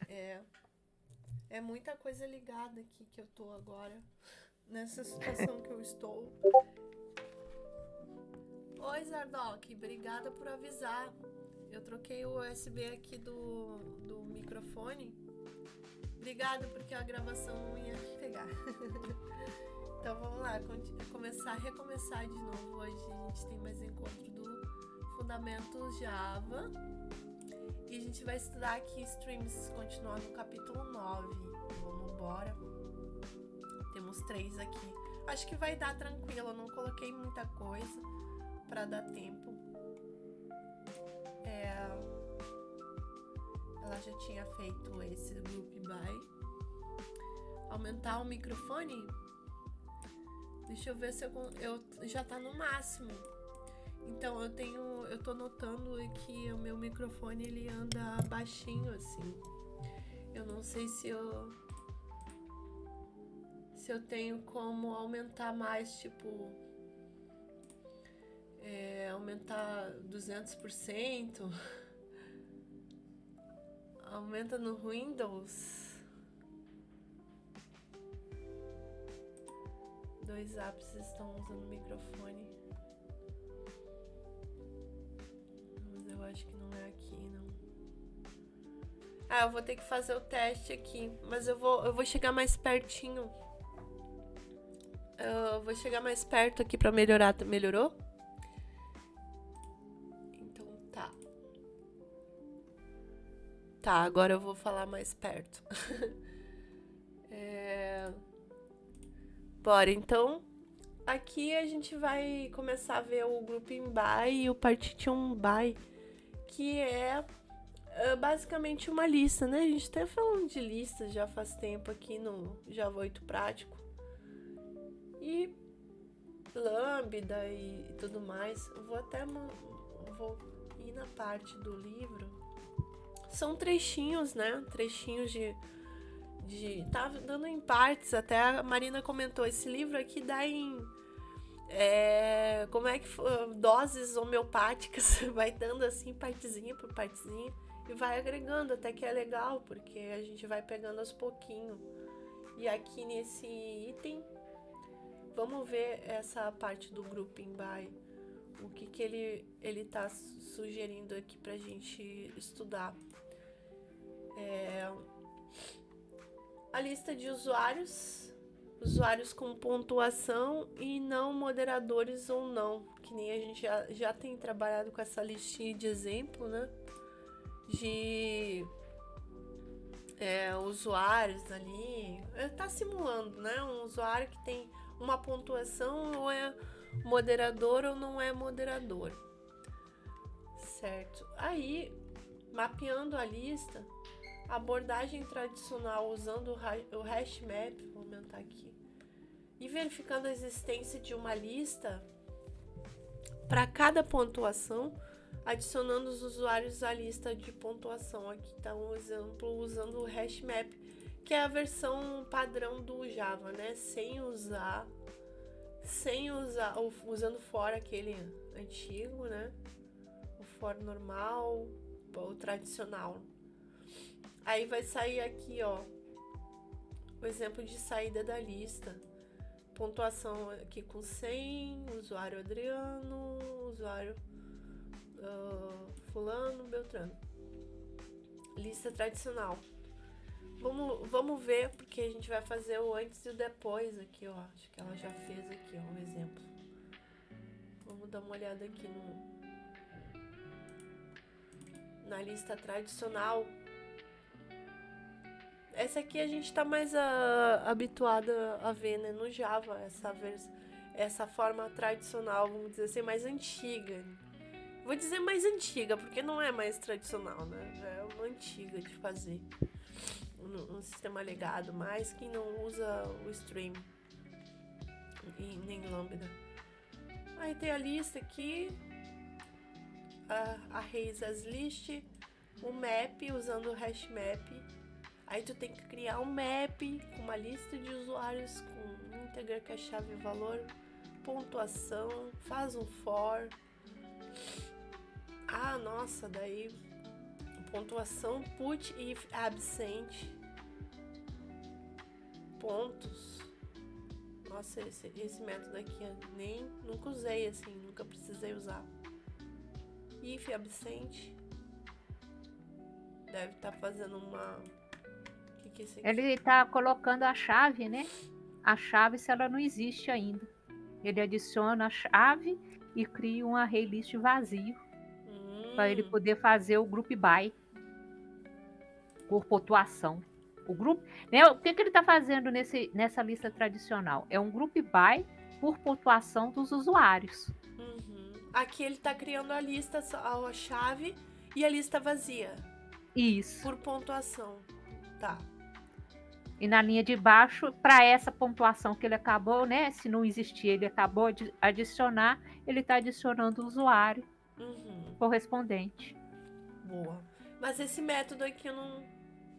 É, é muita coisa ligada aqui que eu tô agora, nessa situação que eu estou. Oi, Zardoc, obrigada por avisar. Eu troquei o USB aqui do microfone. Obrigada, porque a gravação não ia pegar. Então vamos lá, recomeçar de novo. Hoje a gente tem mais um encontro do Fundamentos Java. E a gente vai estudar aqui streams, continuar no capítulo 9. Vamos embora. Temos 3 aqui. Acho que vai dar tranquilo, eu não coloquei muita coisa para dar tempo. Ela já tinha feito esse group by. Aumentar o microfone. Deixa eu ver se eu já tá no máximo. Então eu tô notando que o meu microfone ele anda baixinho assim. Eu não sei se eu tenho como aumentar mais, tipo aumentar 200%. Aumenta no Windows. 2 apps estão usando o microfone. Mas eu acho que não é aqui, não. Eu vou ter que fazer o teste aqui. Mas eu vou chegar mais pertinho. Eu vou chegar mais perto aqui pra melhorar. Melhorou? Então tá. Tá, agora eu vou falar mais perto. Bora, então. Aqui a gente vai começar a ver o Grouping By e o Partition By, que é basicamente uma lista, né? A gente tá falando de listas já faz tempo aqui no Java 8 prático. E lambda e tudo mais. Eu vou ir na parte do livro. São trechinhos, né? Trechinhos de tá dando em partes. Até a Marina comentou, esse livro aqui dá em como é que doses homeopáticas, vai dando assim partezinha por partezinha e vai agregando, até que é legal, porque a gente vai pegando aos pouquinhos. E aqui nesse item vamos ver essa parte do grouping by, o que ele tá sugerindo aqui pra gente estudar. A lista de usuários com pontuação e não moderadores ou não, que nem a gente já tem trabalhado com essa listinha de exemplo, né? De usuários ali, tá simulando, né? Um usuário que tem uma pontuação, ou é moderador ou não é moderador, certo? Aí, mapeando a lista, a abordagem tradicional usando o hash map, vou aumentar aqui, e verificando a existência de uma lista para cada pontuação, adicionando os usuários à lista de pontuação. Aqui está um exemplo usando o hash map, que é a versão padrão do Java, né? Usando for aquele antigo, né? O for normal, o tradicional. Aí vai sair aqui, ó, o exemplo de saída da lista. Pontuação aqui com 100, usuário Adriano, usuário fulano, Beltrano. Lista tradicional. Vamos ver, porque a gente vai fazer o antes e o depois aqui, ó. Acho que ela já fez aqui, ó, um exemplo. Vamos dar uma olhada aqui na lista tradicional. Essa aqui a gente tá mais habituada a ver, né, no Java, essa forma tradicional, vamos dizer assim, mais antiga. Vou dizer mais antiga, porque não é mais tradicional, né? Já é uma antiga de fazer. Um sistema legado, mais quem não usa o stream e nem lambda. Aí tem a lista aqui, a arrays as list, o map usando o hash map. Aí tu tem que criar um map com uma lista de usuários com integer que é chave valor, pontuação, faz um for. Nossa, daí pontuação put if absent. Pontos. Nossa, esse método aqui eu nunca usei assim, nunca precisei usar. If absent. Deve estar fazendo uma... O que é isso aqui? Ele tá colocando a chave, né? A chave, se ela não existe ainda. Ele adiciona a chave e cria um array list vazio para ele poder fazer o group by por pontuação. O grupo, né? O que ele está fazendo nessa lista tradicional? É um group by por pontuação dos usuários. Aqui ele tá criando a lista, a chave e a lista vazia. Isso. Por pontuação. Tá. E na linha de baixo, para essa pontuação que ele acabou, né? Se não existir, ele acabou de adicionar, ele está adicionando o usuário correspondente. Boa. Mas esse método aqui eu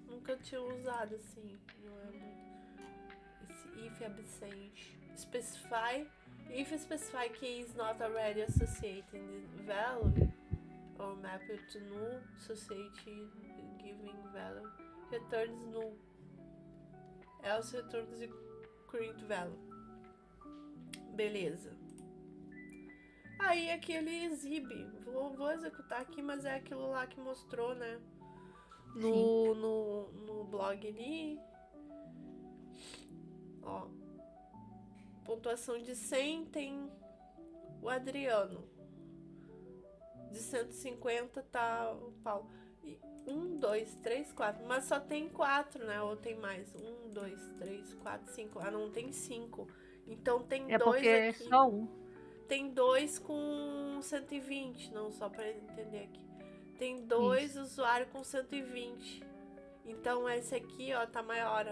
nunca tinha usado assim. Não é muito. Esse if absent. Specify. If specify key is not already associated in the value or mapped to null associated giving value returns null. Else returns the current value. Beleza. Aí aqui ele exibe. Vou executar aqui, mas é aquilo lá que mostrou, né? No blog ali. Ó. Pontuação de 100 tem o Adriano. De 150 tá o Paulo. 1, 2, 3, 4. Mas só tem 4, né? Ou tem mais? 1, 2, 3, 4, 5. Ah, não, tem 5. Então tem 2 porque aqui. É só um. Tem 2 com 120. Não, só pra entender aqui. Tem 2 usuários com 120. Então esse aqui, ó, tá maior.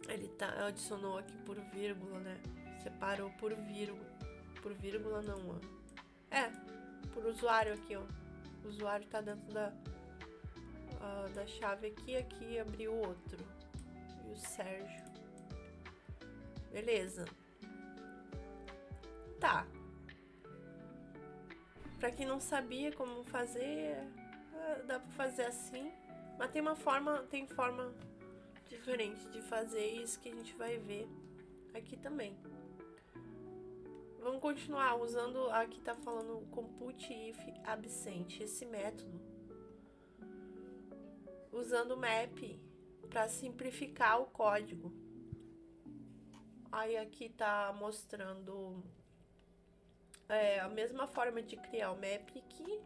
Ele adicionou aqui por vírgula, né? Separou por vírgula. Por vírgula não, ó. Por usuário aqui, ó. O usuário tá dentro da chave aqui abriu outro. E o Sérgio. Beleza. Tá. Pra quem não sabia como fazer, dá pra fazer assim. Mas tem forma diferente de fazer isso que a gente vai ver aqui também. Vamos continuar usando, aqui tá falando compute if absent, esse método. Usando o map para simplificar o código. Aí aqui tá mostrando a mesma forma de criar o map aqui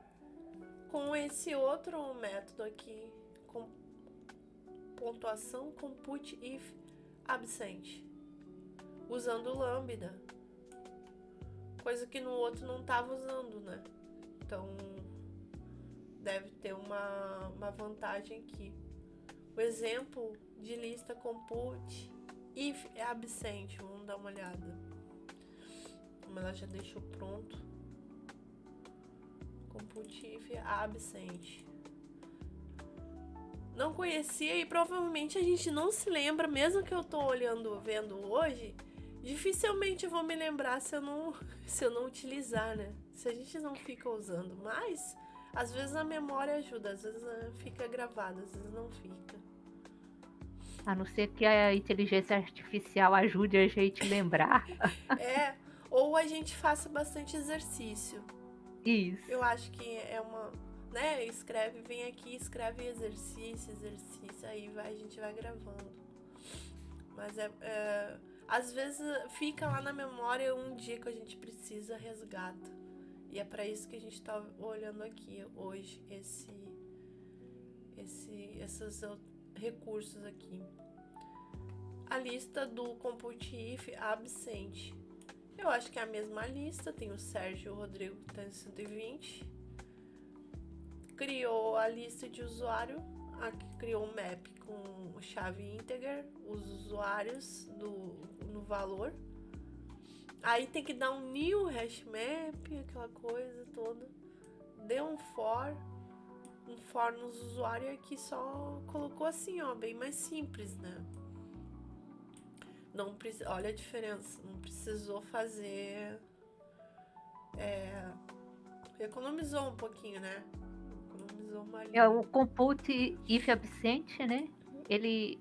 com esse outro método aqui, com pontuação compute if absent, usando o lambda. Coisa que no outro não tava usando, né? Então, deve ter uma vantagem aqui. O exemplo de lista compute if é absent. Vamos dar uma olhada. Como ela já deixou pronto. Compute if é absent. Não conhecia e provavelmente a gente não se lembra, mesmo que eu tô vendo hoje. Dificilmente eu vou me lembrar se eu não utilizar, né? Se a gente não fica usando. Mas, às vezes a memória ajuda. Às vezes fica gravado, às vezes não fica. A não ser que a inteligência artificial ajude a gente a lembrar. Ou a gente faça bastante exercício. Isso. Eu acho que é uma... né? Vem aqui, escreve exercício. Aí a gente vai gravando. Mas às vezes fica lá na memória um dia que a gente precisa, resgata. E é para isso que a gente tá olhando aqui hoje, esses recursos aqui. A lista do compute if absent. Eu acho que é a mesma lista, tem o Sérgio e o Rodrigo que tá em 120. Criou a lista de usuário, aqui criou um map com chave integer, os usuários no valor. Aí tem que dar um new hash map, aquela coisa toda. Deu um for nos usuários, aqui só colocou assim, ó, bem mais simples, né? Não precisa, olha a diferença, não precisou fazer, economizou um pouquinho, né? Economizou uma É linha. o compute if absent, né? Ele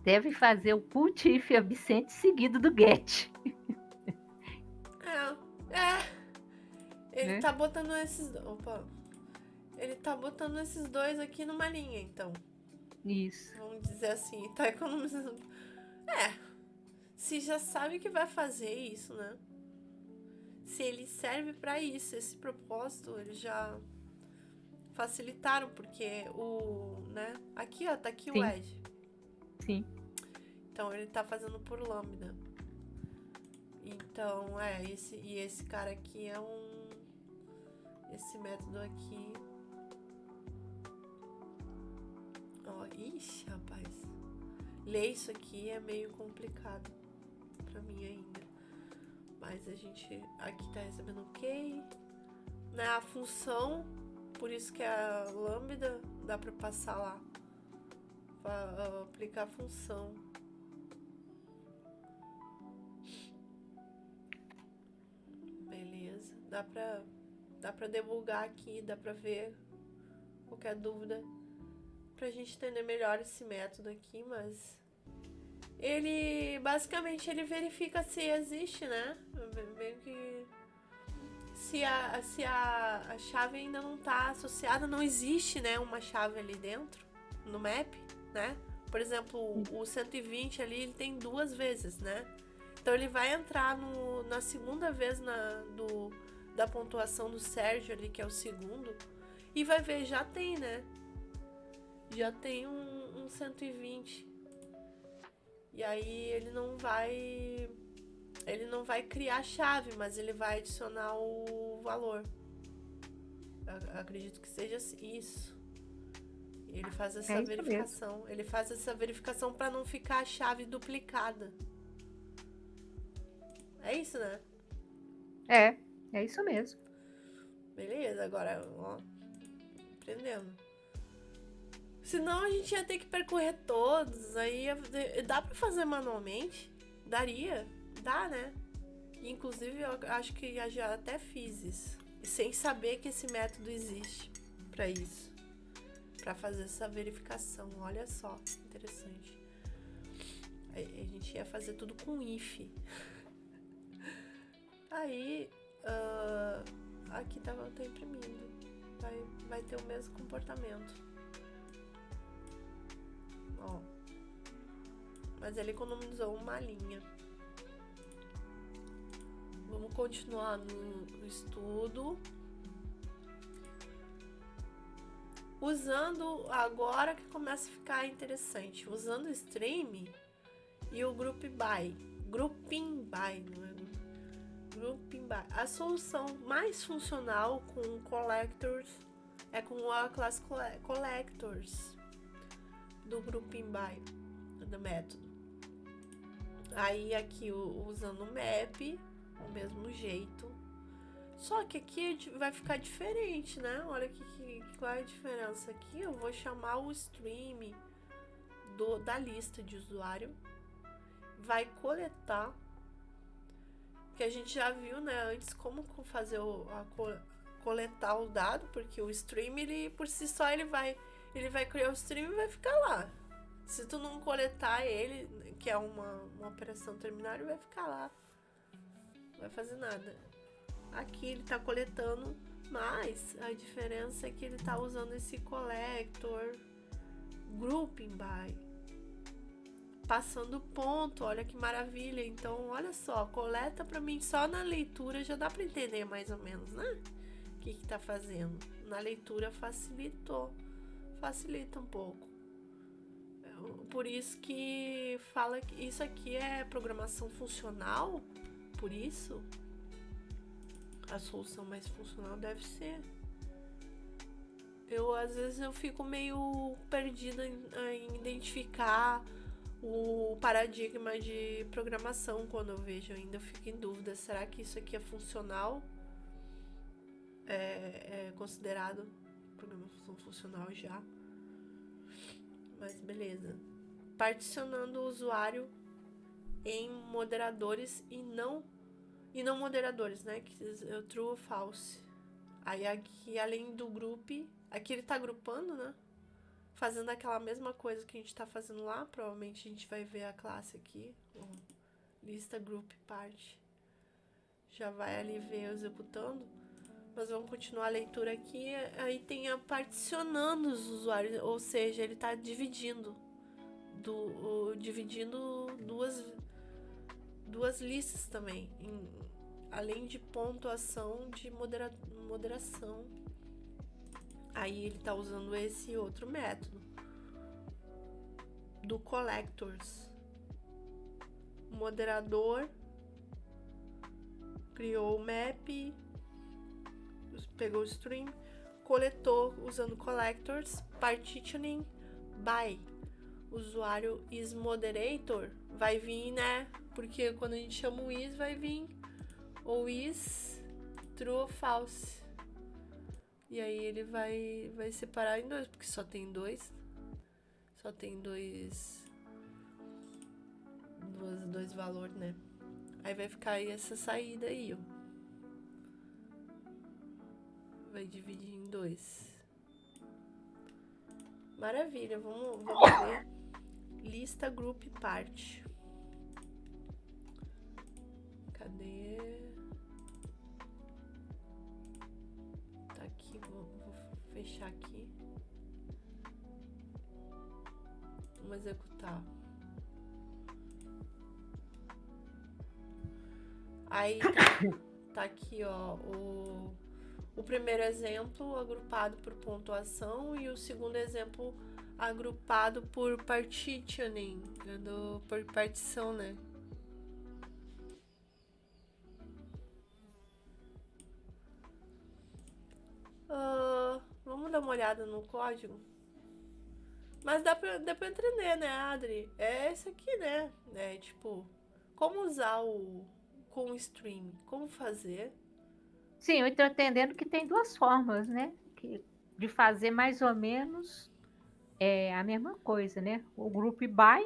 deve fazer o put if absent seguido do get. Ele Né? tá botando esses. Opa! Ele tá botando esses dois aqui numa linha, então. Isso. Vamos dizer assim, tá economizando. Se já sabe que vai fazer isso, né? Se ele serve pra isso, esse propósito, eles já facilitaram, porque né? Aqui, ó, tá aqui o Sim. edge. Sim. Então ele tá fazendo por lambda. Então, esse cara aqui é esse método aqui. Ó, ixi, rapaz. Ler isso aqui é meio complicado pra mim ainda. Mas a gente aqui tá recebendo ok. Né, a função, por isso que a lambda dá pra passar lá. Pra aplicar a função. Beleza. Dá pra debugar aqui, dá pra ver qualquer dúvida. Pra gente entender melhor esse método aqui, mas ele basicamente ele verifica se existe, né? Meio que se a chave ainda não tá associada, não existe, né, uma chave ali dentro no map, né? Por exemplo, o 120 ali, ele tem 2 vezes, né? Então ele vai entrar na segunda vez da pontuação do Sérgio ali, que é o segundo, e vai ver, já tem, né? Já tem um 120. E aí ele não vai criar a chave, mas ele vai adicionar o valor. Eu acredito que seja isso. Ele faz essa verificação. Mesmo. Ele faz essa verificação para não ficar a chave duplicada. É isso, né? É isso mesmo. Beleza, agora, ó, aprendendo. Senão a gente ia ter que percorrer todos, aí dá pra fazer manualmente? Daria, dá, né? Inclusive eu acho que eu já até fiz isso, sem saber que esse método existe pra isso, pra fazer essa verificação. Olha só, interessante. A gente ia fazer tudo com if. Aí, aqui tá imprimindo, vai ter o mesmo comportamento. Ó, mas ele economizou uma linha. Vamos continuar no estudo. Usando, agora que começa a ficar interessante, usando o stream e o group by. Grouping by, não é? Grouping by. A solução mais funcional com collectors é com a classe collectors do grouping by, do método. Aí aqui usando o map, do mesmo jeito. Só que aqui vai ficar diferente, né? Olha qual é a diferença aqui. Eu vou chamar o stream da lista de usuário. Vai coletar. Que a gente já viu, né, antes como fazer coletar o dado, porque o stream, ele por si só, ele vai criar o stream e vai ficar lá. Se tu não coletar ele, que é uma operação terminal, ele vai ficar lá. Não vai fazer nada. Aqui ele tá coletando, mas a diferença é que ele tá usando esse collector grouping by. Passando ponto, olha que maravilha. Então, olha só, coleta pra mim só na leitura já dá pra entender mais ou menos, né? O que tá fazendo. Na leitura facilita um pouco. Por isso que fala que isso aqui é programação funcional. Por isso, a solução mais funcional deve ser. Às vezes eu fico meio perdida em identificar o paradigma de programação quando eu vejo. Ainda eu fico em dúvida, será que isso aqui é funcional? É considerado programação funcional já? Mas beleza. Particionando o usuário em moderadores e não moderadores, né? Que é true ou false. Aí aqui, além do group, aqui ele tá agrupando, né? Fazendo aquela mesma coisa que a gente tá fazendo lá. Provavelmente a gente vai ver a classe aqui. Lista, group, part. Já vai ali ver executando. Mas vamos continuar a leitura aqui. Aí tem a particionando os usuários. Ou seja, ele tá dividindo. Dividindo duas listas também. Além de pontuação de moderação. Aí ele tá usando esse outro método do collectors. O moderador criou o map, pegou o string, coletou usando collectors, partitioning by. Usuário is moderator vai vir, né? Porque quando a gente chama o is, vai vir ou is true ou false. E aí ele vai separar em dois, porque só tem dois. Só tem dois valores, né? Aí vai ficar aí essa saída aí, ó. Vai dividir em dois. Maravilha, vamos ver. Lista, group, part. Cadê? Tá aqui, vou fechar aqui. Vamos executar. Aí tá aqui, ó, o primeiro exemplo agrupado por pontuação e o segundo exemplo agrupado por partitioning, por partição, né? Vamos dar uma olhada no código. Mas dá pra entender, né, Adri? É isso aqui, né? É tipo, como usar com o stream, como fazer. Sim, eu estou entendendo que tem duas formas, né? De fazer mais ou menos a mesma coisa, né? O group by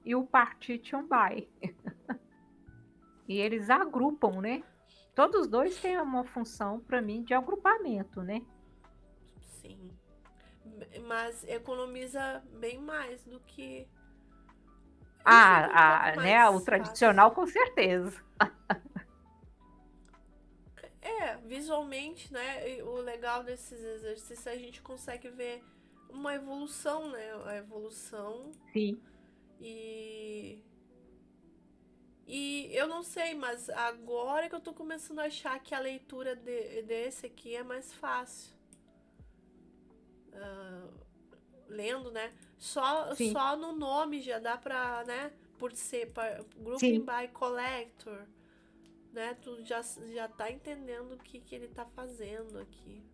e o partition by. E eles agrupam, né? Todos os dois têm uma função, para mim, de agrupamento, né? Sim. Mas economiza bem mais do que... Né? O tradicional, com certeza. Visualmente, né? O legal desses exercícios, a gente consegue ver uma evolução, né? A evolução. Sim. E eu não sei, mas agora que eu tô começando a achar que a leitura desse aqui é mais fácil. Lendo, né? Só no nome já dá pra, né? Por ser grouping by collector, né? Tu já tá entendendo o que ele tá fazendo aqui.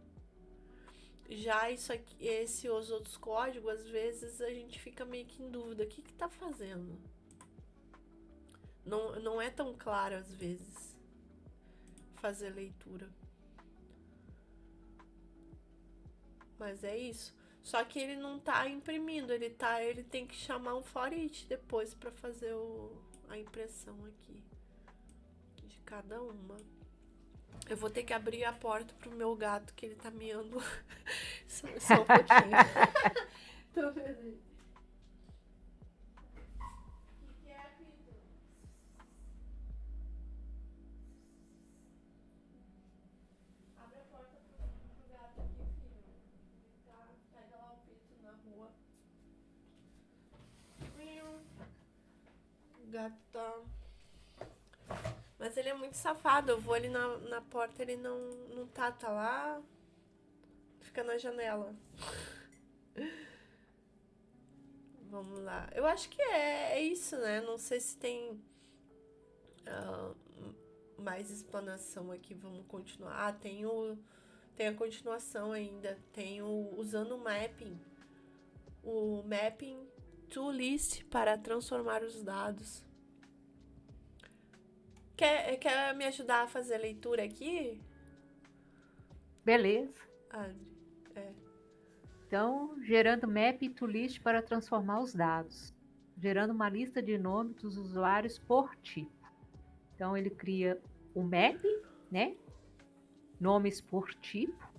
Já isso aqui, os outros códigos, às vezes a gente fica meio que em dúvida. O que tá fazendo? Não é tão claro, às vezes, fazer leitura. Mas é isso. Só que ele não tá imprimindo, ele tem que chamar um for each depois para fazer a impressão aqui de cada uma. Eu vou ter que abrir a porta pro meu gato, que ele tá miando só um pouquinho. Tô vendo aí. O que é, Pito? Abre a porta pro gato aqui, filho. Pega lá o Pito na rua. O gato tá... Mas ele é muito safado. Eu vou ali na porta, ele não tá lá. Fica na janela. Vamos lá. Eu acho que é isso, né? Não sei se tem mais explanação aqui. Vamos continuar. Tem a continuação ainda. Tem usando o mapping. O mapping to list para transformar os dados. Quer me ajudar a fazer a leitura aqui? Beleza. É. Então, gerando map to list para transformar os dados. Gerando uma lista de nomes dos usuários por tipo. Então, ele cria o map, né? nomes por tipo.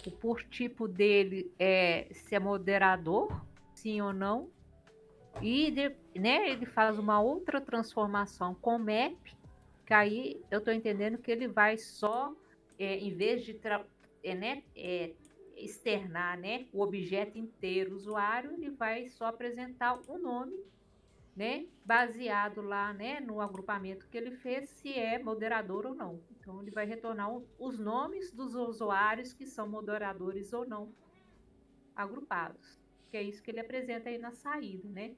O por tipo dele é se é moderador, sim ou não. E né, ele faz uma outra transformação com map, que aí eu estou entendendo que ele vai só, em vez de né, externar, né, o objeto inteiro usuário, ele vai só apresentar o nome, né, baseado lá, né, no agrupamento que ele fez, se é moderador ou não. Então ele vai retornar os nomes dos usuários que são moderadores ou não agrupados, que é isso que ele apresenta aí na saída, né?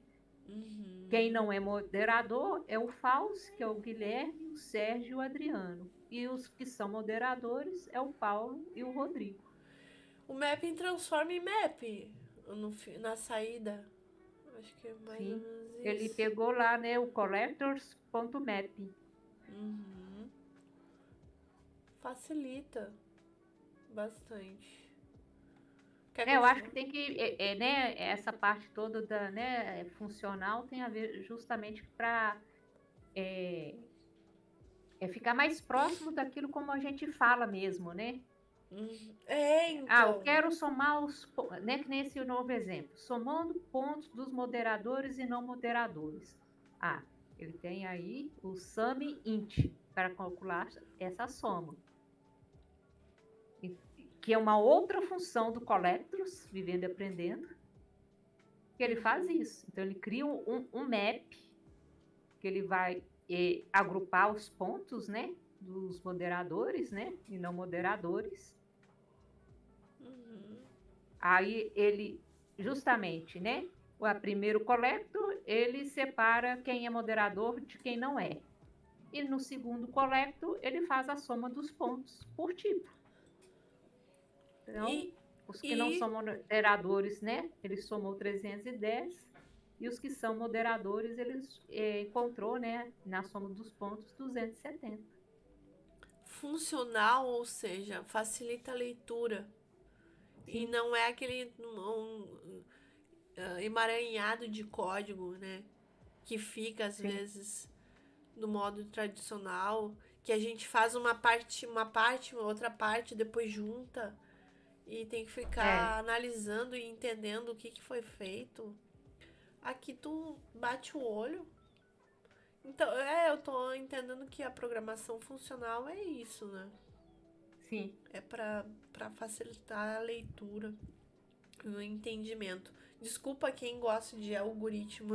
Quem não é moderador é o Fausto, que é o Guilherme, o Sérgio e o Adriano. E os que são moderadores é o Paulo e o Rodrigo. O mapping transforma em map na saída. Acho que é mais ou Sim. menos Ele isso. pegou lá, né, o collectors.map. Facilita bastante. Quer Eu acho continuar? que tem que, né, essa parte toda da, né, funcional tem a ver justamente para ficar mais próximo daquilo como a gente fala mesmo, né? Eu Então. quero somar né, que nesse novo exemplo, somando pontos dos moderadores e não moderadores. Ele tem aí o SUMINT para calcular essa soma, que é uma outra função do Collectors, Vivendo e Aprendendo, que ele faz isso. Então, ele cria um map, que ele vai agrupar os pontos, né, dos moderadores, né, e não moderadores. Aí ele, justamente, né? O primeiro collector, ele separa quem é moderador de quem não é. E no segundo collector, ele faz a soma dos pontos por tipo. Então, os que não são moderadores, né? Ele somou 310. E os que são moderadores, ele encontrou, né? Na soma dos pontos, 270. Funcional, ou seja, facilita a leitura. Sim. E não é aquele emaranhado de código, né? Que fica, às vezes, no modo tradicional, que a gente faz uma parte, outra parte, depois junta. E tem que ficar analisando e entendendo o que foi feito. Aqui tu bate o olho. Então, eu tô entendendo que a programação funcional é isso, né? Sim. É pra facilitar a leitura e o entendimento. Desculpa quem gosta de algoritmo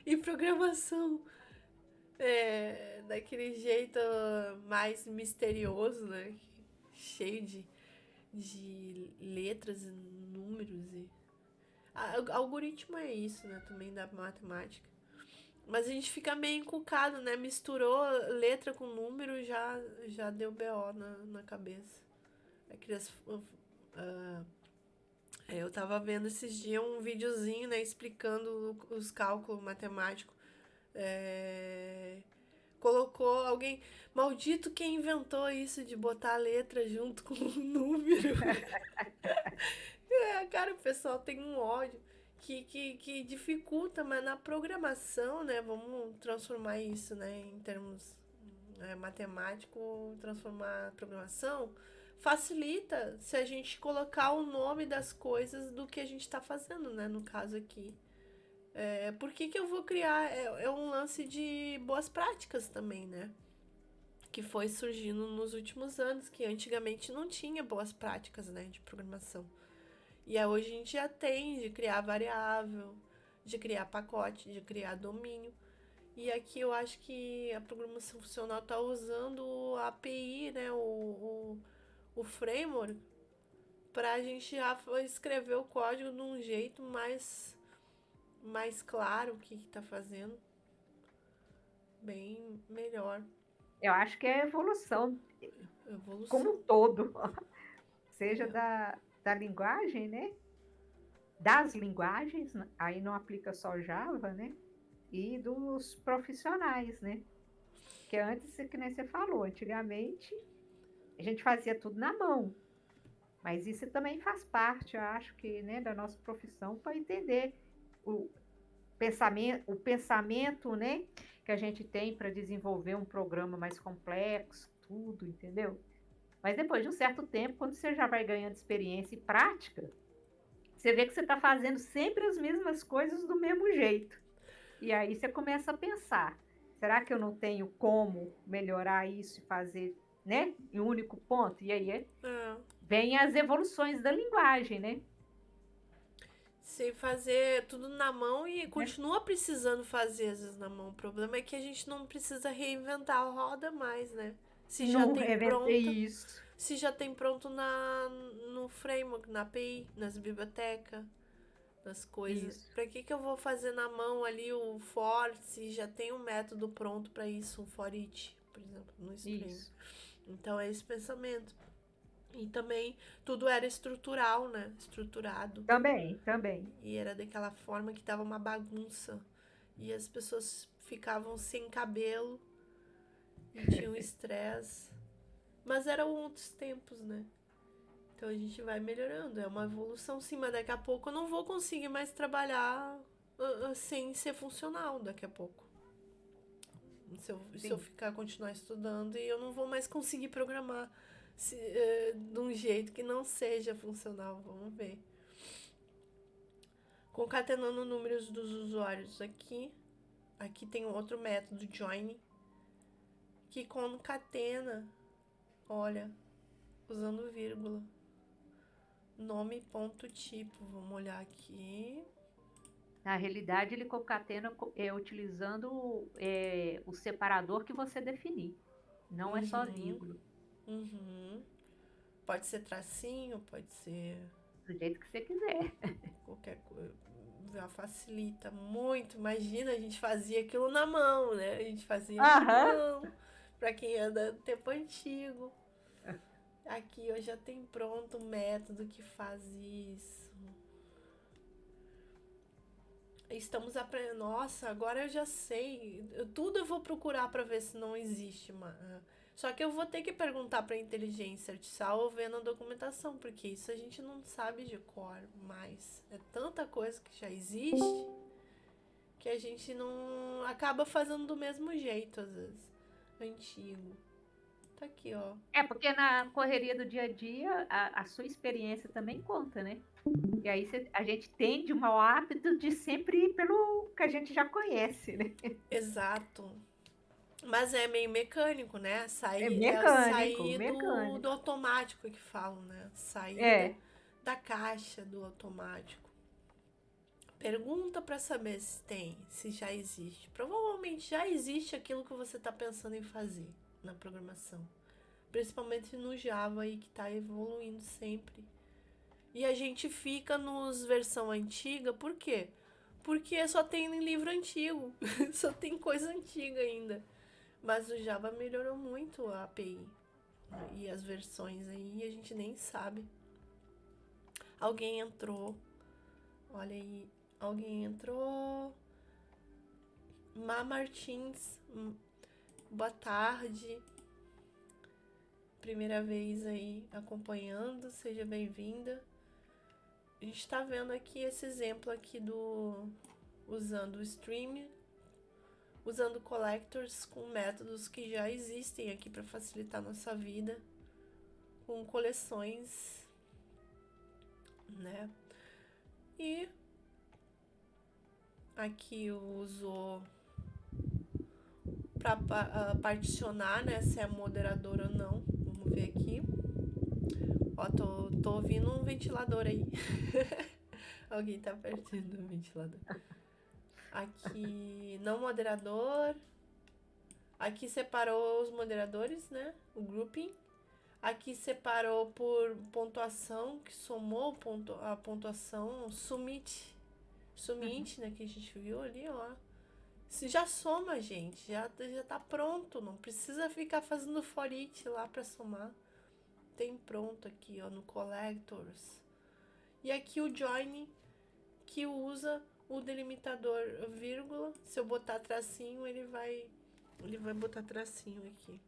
e programação daquele jeito mais misterioso, né? Cheio de letras e números. Algoritmo é isso, né? Também da matemática. Mas a gente fica meio encucado, né? Misturou letra com número, já deu BO na cabeça. Eu tava vendo esses dias um videozinho, né? Explicando os cálculos matemáticos. Colocou alguém... Maldito quem inventou isso de botar a letra junto com o número. Cara, o pessoal tem um ódio que dificulta, mas na programação, né? Vamos transformar isso, né? Em termos matemático, transformar a programação facilita se a gente colocar o nome das coisas do que a gente está fazendo, né? No caso aqui. Por que eu vou criar? É um lance de boas práticas também, né? Que foi surgindo nos últimos anos, que antigamente não tinha boas práticas, né? De programação. E hoje a gente já tem de criar variável, de criar pacote, de criar domínio. E aqui eu acho que a programação funcional está usando a API, né, o framework, para a gente já escrever o código de um jeito mais claro o que está fazendo. Bem melhor. Eu acho que é evolução. Como um todo. Seja da linguagem, né? Das linguagens, aí não aplica só Java, né? E dos profissionais, né? Que antes, que nem você falou, antigamente a gente fazia tudo na mão. Mas isso também faz parte, eu acho que, né, da nossa profissão, para entender o pensamento, né, que a gente tem para desenvolver um programa mais complexo, tudo, entendeu? Mas depois de um certo tempo, quando você já vai ganhando experiência e prática, você vê que você está fazendo sempre as mesmas coisas do mesmo jeito. E aí você começa a pensar, será que eu não tenho como melhorar isso e fazer, né, em um único ponto? E aí É. vem as evoluções da linguagem, né? Se fazer tudo na mão e Né? continua precisando fazer às vezes na mão. O problema é que a gente não precisa reinventar a roda mais, né? Se já Não tem inventei pronta, isso. se já tem pronto no framework, na API, nas bibliotecas, nas coisas. Isso, Pra que eu vou fazer na mão ali o for se já tem um método pronto pra isso, um for each, por exemplo, no Spring. isso. Então é esse pensamento. E também tudo era estrutural, né? Estruturado. Também, também. E era daquela forma que tava uma bagunça. E as pessoas ficavam sem cabelo e tinham estresse. Mas eram outros tempos, né? Então a gente vai melhorando. É uma evolução sim, mas daqui a pouco eu não vou conseguir mais trabalhar sem ser funcional daqui a pouco. Se eu Sim. ficar, continuar estudando e eu não vou mais conseguir programar de um jeito que não seja funcional. Vamos ver. Concatenando números dos usuários aqui. Aqui tem outro método, join, que concatena, olha, usando vírgula. Nome, ponto, tipo. Vamos olhar aqui. Na realidade, ele concatena utilizando o separador que você definir. Não é só Uhum, vírgula. uhum. Pode ser tracinho, pode ser Do jeito que você quiser. qualquer coisa. Já facilita muito. Imagina, a gente fazia aquilo na mão, né? A gente fazia na Aham. mão. Pra quem é do tempo antigo. Aqui eu já tem pronto um método que faz isso. Estamos aprendendo. Nossa, agora eu já sei. Tudo eu vou procurar para ver se não existe. Só que eu vou ter que perguntar para inteligência artificial ou ver na documentação, porque isso a gente não sabe de cor mais. É tanta coisa que já existe que a gente não acaba fazendo do mesmo jeito às vezes. Antigo. Tá aqui, ó. É, porque na correria do dia a dia, a sua experiência também conta, né? E aí a gente tende um mau hábito de sempre ir pelo que a gente já conhece, né? Exato. Mas é meio mecânico, né? É Sair do mecânico. automático que falam, né? Sair É, da caixa do automático. Pergunta para saber se tem, se já existe. Provavelmente já existe aquilo que você está pensando em fazer na programação. Principalmente no Java aí que está evoluindo sempre. E a gente fica nos versão antiga, por quê? Porque só tem em livro antigo, só tem coisa antiga ainda. Mas o Java melhorou muito a API. E as versões aí a gente nem sabe. Alguém entrou. Olha aí. Alguém entrou. Má Martins. Boa tarde. Primeira vez aí acompanhando. Seja bem-vinda. A gente tá vendo aqui esse exemplo aqui do... Usando o stream. Usando collectors com métodos que já existem aqui para facilitar a nossa vida. Com coleções, né? E aqui usou para particionar, né? Se é moderador ou não. Vamos ver aqui. Ó, tô ouvindo um ventilador aí. Alguém tá perto do ventilador. Aqui, não moderador. Aqui separou os moderadores, né? O grouping. Aqui separou por pontuação, que somou a pontuação. Sumint, né? Que a gente viu ali, ó. Se já soma, gente. Já tá pronto. Não precisa ficar fazendo for each lá pra somar. Tem pronto aqui, ó, no Collectors. E aqui o Join, que usa o delimitador vírgula. Se eu botar tracinho, ele vai botar tracinho aqui.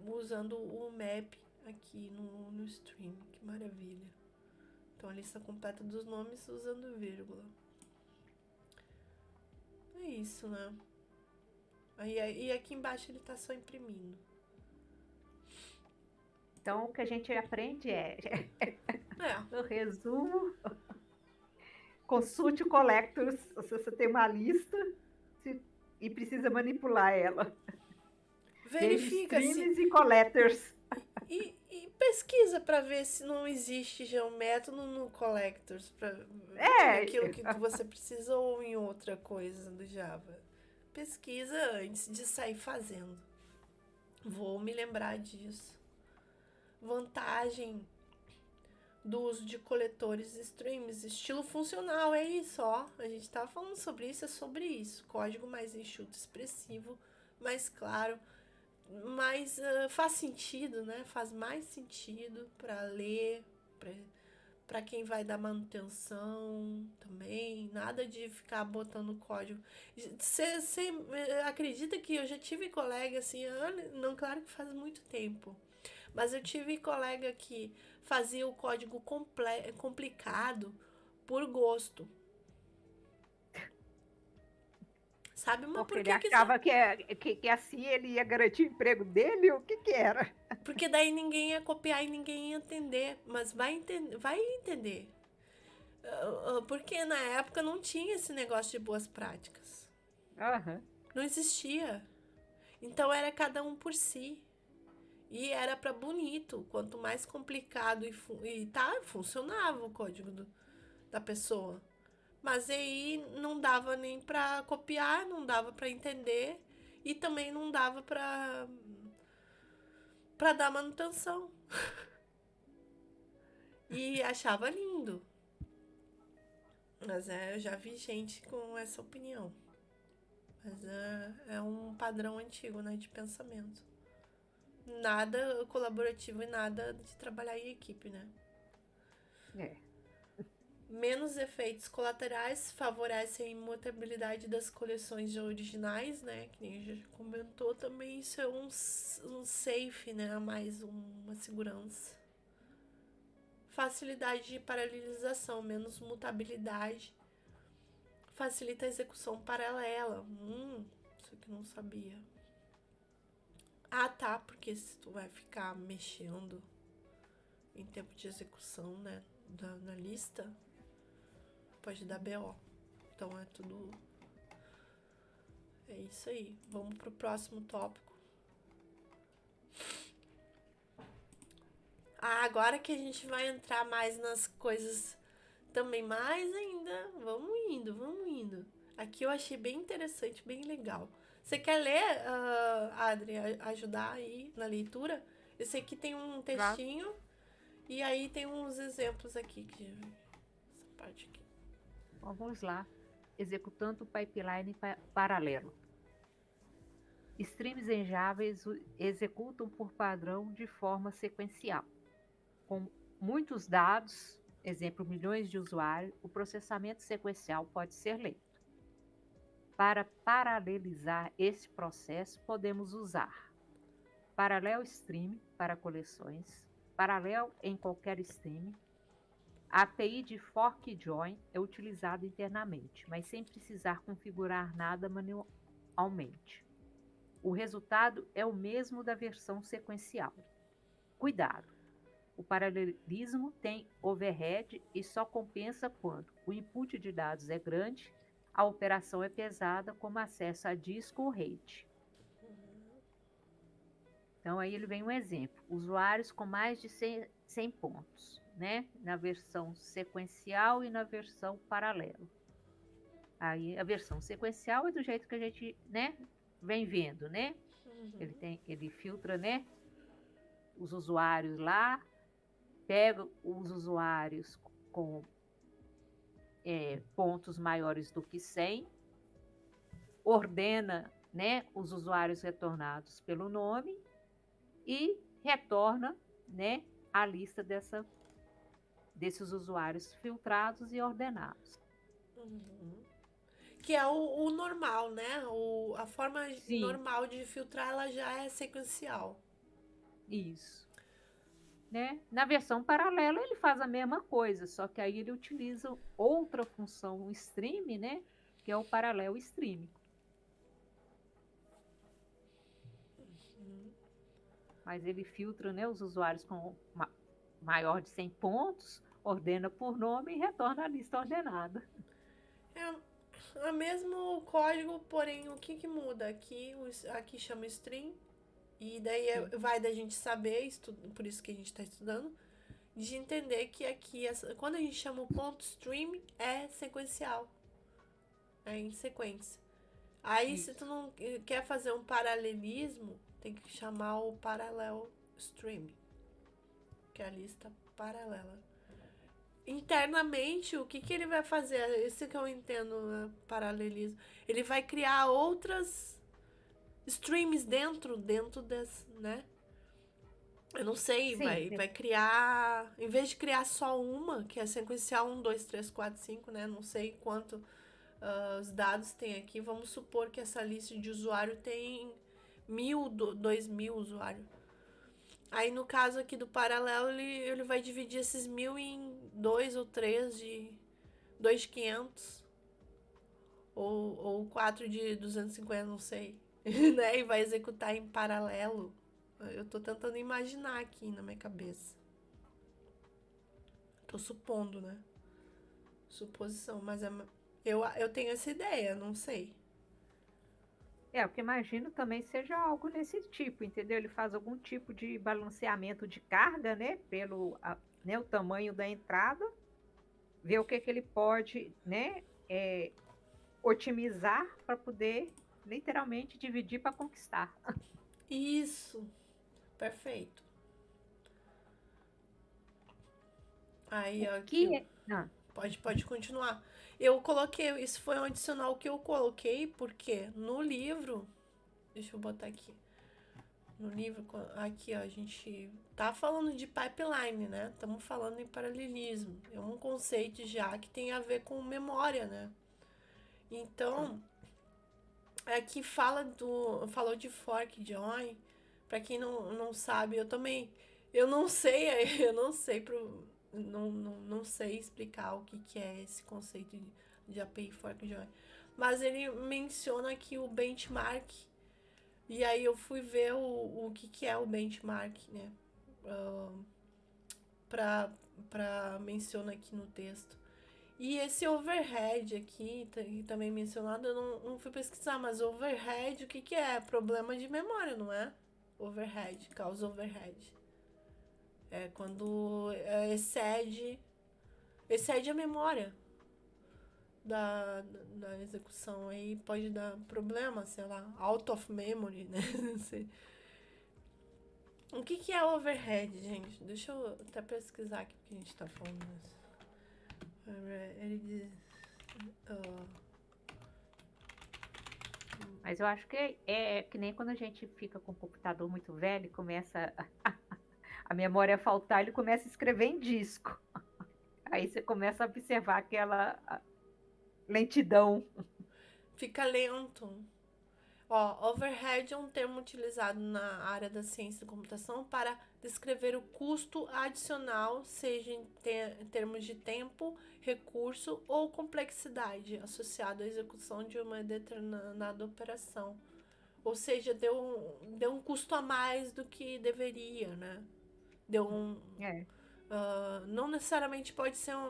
Usando o map aqui no stream. Que maravilha. Então a lista completa dos nomes usando vírgula. É isso, né? E aqui embaixo ele tá só imprimindo. Então, o que a gente aprende no resumo, consulte o Collectors se você tem uma lista e precisa manipular ela. Verifica streams e collectors. E pesquisa para ver se não existe geométodo no Collectors, aquilo que você precisa ou em outra coisa do Java. Pesquisa antes de sair fazendo. Vou me lembrar disso. Vantagem do uso de coletores e streams, estilo funcional, é isso, ó. A gente tava falando sobre isso, é sobre isso. Código mais enxuto, expressivo, mais claro, mais faz sentido, né? Faz mais sentido para ler, para quem vai dar manutenção também. Nada de ficar botando código. Você acredita que eu já tive colega assim, não, claro que faz muito tempo, mas eu tive colega que fazia o código complicado por gosto. Sabe, mas porque ele achava que assim ele ia garantir o emprego dele? O que era? Porque daí ninguém ia copiar e ninguém ia entender. Mas vai entender. Porque na época não tinha esse negócio de boas práticas. Uhum. Não existia. Então era cada um por si. E era para bonito. Quanto mais complicado funcionava o código da pessoa. Mas aí não dava nem para copiar, não dava para entender e também não dava para dar manutenção. E achava lindo. Mas eu já vi gente com essa opinião. Mas é um padrão antigo, né, de pensamento. Nada colaborativo e nada de trabalhar em equipe, né? Menos efeitos colaterais favorecem a imutabilidade das coleções de originais, né? Que nem a gente comentou também. Isso é um safe, né? Mais uma segurança. Facilidade de paralelização, menos mutabilidade. Facilita a execução paralela. Isso aqui não sabia. Ah, tá, porque se tu vai ficar mexendo em tempo de execução, né? Na lista, pode dar BO. Então é tudo. É isso aí. Vamos pro próximo tópico. Agora que a gente vai entrar mais nas coisas também mais ainda. Vamos indo. Aqui eu achei bem interessante, bem legal. Você quer ler, Adri, ajudar aí na leitura? Esse aqui tem um textinho. Claro. E aí tem uns exemplos aqui. Essa parte aqui. Vamos lá. Executando o pipeline paralelo. Streams em Java executam por padrão de forma sequencial. Com muitos dados, exemplo, milhões de usuários, o processamento sequencial pode ser lento. Para paralelizar esse processo, podemos usar Parallel Stream para coleções, Parallel em qualquer stream. A API de Fork Join é utilizada internamente, mas sem precisar configurar nada manualmente. O resultado é o mesmo da versão sequencial. Cuidado! O paralelismo tem overhead e só compensa quando o input de dados é grande, a operação é pesada, como acesso a disco ou RAID. Então, aí ele vem um exemplo. Usuários com mais de 100 pontos, né? Na versão sequencial e na versão paralelo. Aí, a versão sequencial é do jeito que a gente, né, vem vendo, né? Ele filtra, né, os usuários lá, pega os usuários com pontos maiores do que 100, ordena, né, os usuários retornados pelo nome e retorna, né, a lista desses usuários filtrados e ordenados. Que é o normal, né? A forma normal de filtrar, ela já é sequencial. Isso. Né? Na versão paralela ele faz a mesma coisa, só que aí ele utiliza outra função stream, né? Que é o paralelo stream. mas ele filtra, né, os usuários com maior de 100 pontos, ordena por nome e retorna a lista ordenada. É o mesmo código, porém o que muda? Aqui chama string, e daí vai da gente saber, por isso que a gente está estudando, de entender que aqui, quando a gente chama o ponto stream, é sequencial. É em sequência. Aí, se tu não quer fazer um paralelismo, tem que chamar o parallel stream, que é a lista paralela. Internamente, o que ele vai fazer? Esse que eu entendo, né, paralelismo. Ele vai criar outras streams dentro desse, né? Eu não sei, Sim, vai criar. Em vez de criar só uma, que é sequencial 1, 2, 3, 4, 5, né? Não sei quanto os dados tem aqui. Vamos supor que essa lista de usuário tem 1.000, 2.000 usuários. Aí no caso aqui do paralelo, ele vai dividir esses 1.000 em 2 ou 3 de 2.500. Ou 4 de 250, não sei. Né? E vai executar em paralelo. Eu tô tentando imaginar aqui na minha cabeça. Tô supondo, né? Suposição, mas eu tenho essa ideia, não sei. o que imagino também seja algo nesse tipo, entendeu? Ele faz algum tipo de balanceamento de carga, né? Pelo né, o tamanho da entrada, ver o que ele pode, né? Otimizar para poder literalmente dividir para conquistar. Isso, perfeito. Aí, O aqui, que é... Ah, pode continuar. Eu coloquei, isso foi um adicional que eu coloquei, porque no livro, deixa eu botar aqui. No livro, aqui, ó, a gente tá falando de pipeline, né? Estamos falando em paralelismo. É um conceito já que tem a ver com memória, né? Então, aqui falou de fork join. Pra quem não sabe, eu não sei, não sei explicar o que é esse conceito de API fork join. Mas ele menciona aqui o benchmark. E aí eu fui ver o que é o benchmark, né? Pra menciona aqui no texto. E esse overhead aqui, também mencionado, eu não fui pesquisar, mas overhead, o que é? Problema de memória, não é? Overhead, causa overhead. É quando excede a memória da execução. Aí pode dar problema, sei lá, out of memory, né? Não sei. O que é overhead, gente? Deixa eu até pesquisar aqui porque a gente tá falando isso. Ele diz. mas eu acho que é que nem quando a gente fica com o computador muito velho e começa a memória a faltar, ele começa a escrever em disco. Aí você começa a observar aquela lentidão. Fica lento. Ó, overhead é um termo utilizado na área da ciência da computação para descrever o custo adicional, seja em termos de tempo, recurso ou complexidade associado à execução de uma determinada operação. Ou seja, deu um custo a mais do que deveria, né? Deu um. É. Não necessariamente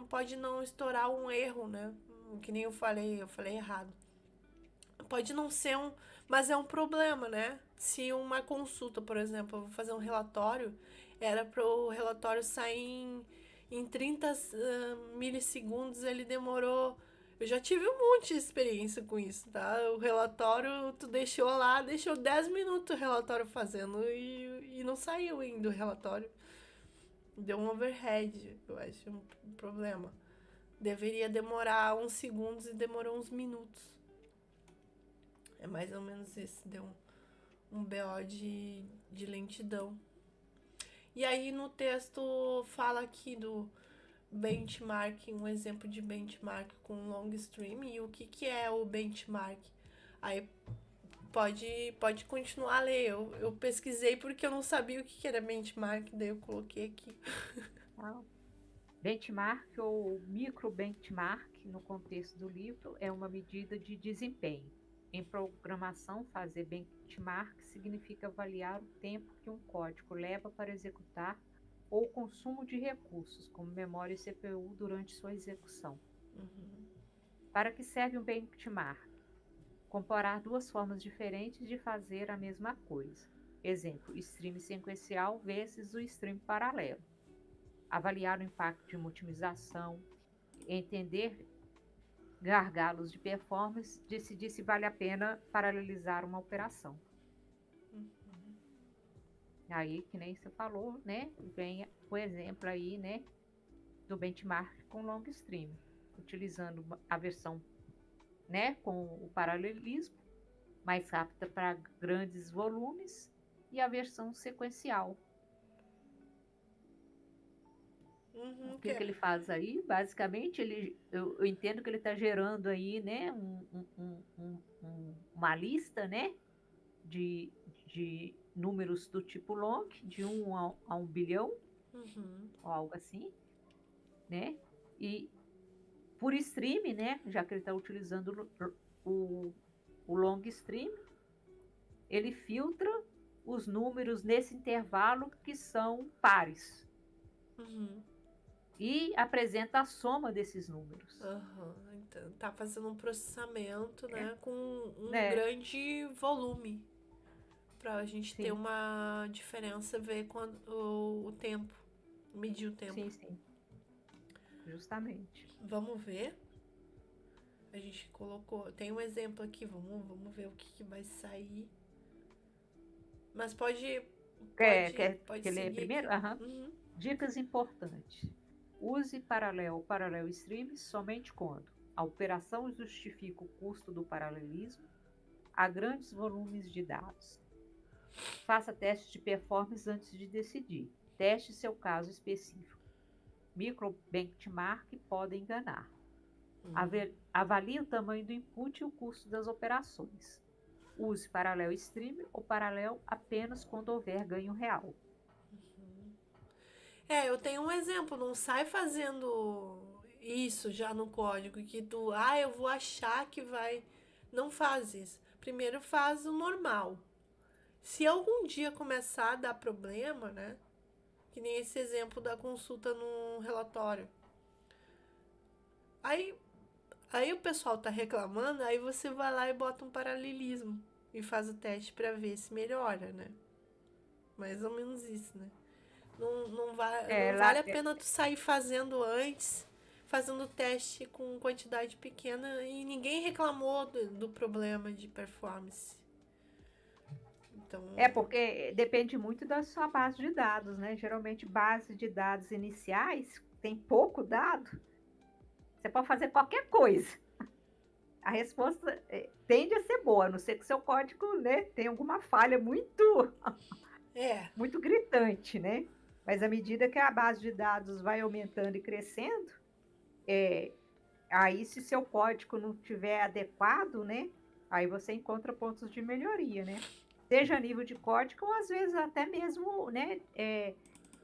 pode não estourar um erro, né? Que nem eu falei errado. Pode não ser mas é um problema, né? Se uma consulta, por exemplo, eu vou fazer um relatório, era para o relatório sair em 30 milissegundos, ele demorou. Eu já tive um monte de experiência com isso, tá? O relatório, tu deixou 10 minutos o relatório fazendo e não saiu ainda o relatório. Deu um overhead, eu acho, um problema. Deveria demorar uns segundos e demorou uns minutos. É mais ou menos isso, deu um BO de lentidão. E aí no texto fala aqui do benchmark, um exemplo de benchmark com long stream e o que é o benchmark. Aí pode continuar a ler. Eu pesquisei porque eu não sabia o que era benchmark, daí eu coloquei aqui. Benchmark ou micro benchmark, no contexto do livro, é uma medida de desempenho. Em programação, fazer benchmark significa avaliar o tempo que um código leva para executar ou o consumo de recursos, como memória e CPU, durante sua execução. Para que serve um benchmark? Comparar duas formas diferentes de fazer a mesma coisa. Exemplo, stream sequencial versus o stream paralelo. Avaliar o impacto de uma otimização, entender gargalos de performance, decidir se vale a pena paralelizar uma operação. Aí, que nem você falou, né? Vem o exemplo aí, né? Do benchmark com long stream, utilizando a versão, né? Com o paralelismo, mais rápida para grandes volumes, e a versão sequencial. O que ele faz aí? Basicamente, eu entendo que ele está gerando aí, né, uma lista, né, de números do tipo long, de 1 a 1 bilhão, ou algo assim, né? E por stream, né, já que ele está utilizando o long stream, ele filtra os números nesse intervalo que são pares. E apresenta a soma desses números. Então, tá fazendo um processamento, né, com um grande volume, pra gente ter uma diferença, ver quando, o tempo, medir o tempo. Sim. Justamente. Vamos ver. A gente colocou, tem um exemplo aqui, vamos ver o que vai sair. Mas pode Quer seguir ler primeiro? Dicas importantes. Use paralelo stream somente quando a operação justifica o custo do paralelismo a grandes volumes de dados. Faça testes de performance antes de decidir. Teste seu caso específico. Micro benchmark pode enganar. Avalie o tamanho do input e o custo das operações. Use paralelo stream ou paralelo apenas quando houver ganho real. Eu tenho um exemplo, não sai fazendo isso já no código, que tu, eu vou achar que vai. Não faz isso. Primeiro faz o normal. Se algum dia começar a dar problema, né? Que nem esse exemplo da consulta no relatório. Aí o pessoal tá reclamando, aí você vai lá e bota um paralelismo e faz o teste pra ver se melhora, né? Mais ou menos isso, né? Não vale a pena tu sair fazendo antes, fazendo teste com quantidade pequena e ninguém reclamou do problema de performance. Então... porque depende muito da sua base de dados, né? Geralmente, base de dados iniciais tem pouco dado. Você pode fazer qualquer coisa. A resposta tende a ser boa, a não ser que seu código, né, tenha alguma falha muito gritante, né? Mas à medida que a base de dados vai aumentando e crescendo, aí se seu código não estiver adequado, né, aí você encontra pontos de melhoria, né? Seja a nível de código ou às vezes até mesmo, né,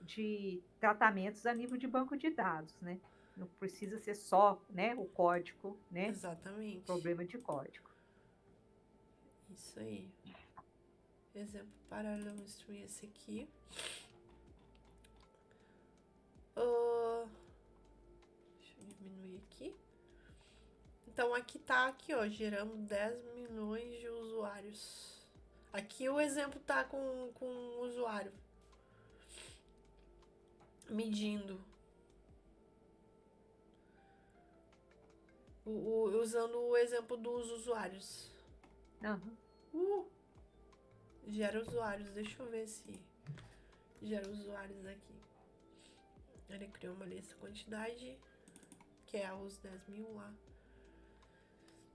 de tratamentos a nível de banco de dados, né? Não precisa ser só, né, o código, né? Exatamente. Problema de código. Isso aí. Exemplo paralelo stream esse aqui. Deixa eu diminuir aqui. Então aqui tá ó, gerando 10 milhões de usuários. Aqui o exemplo tá com o usuário medindo. Usando o exemplo dos usuários. Gera usuários. Deixa eu ver se gera usuários aqui. Ele criou uma lista quantidade, que é os 10 mil lá.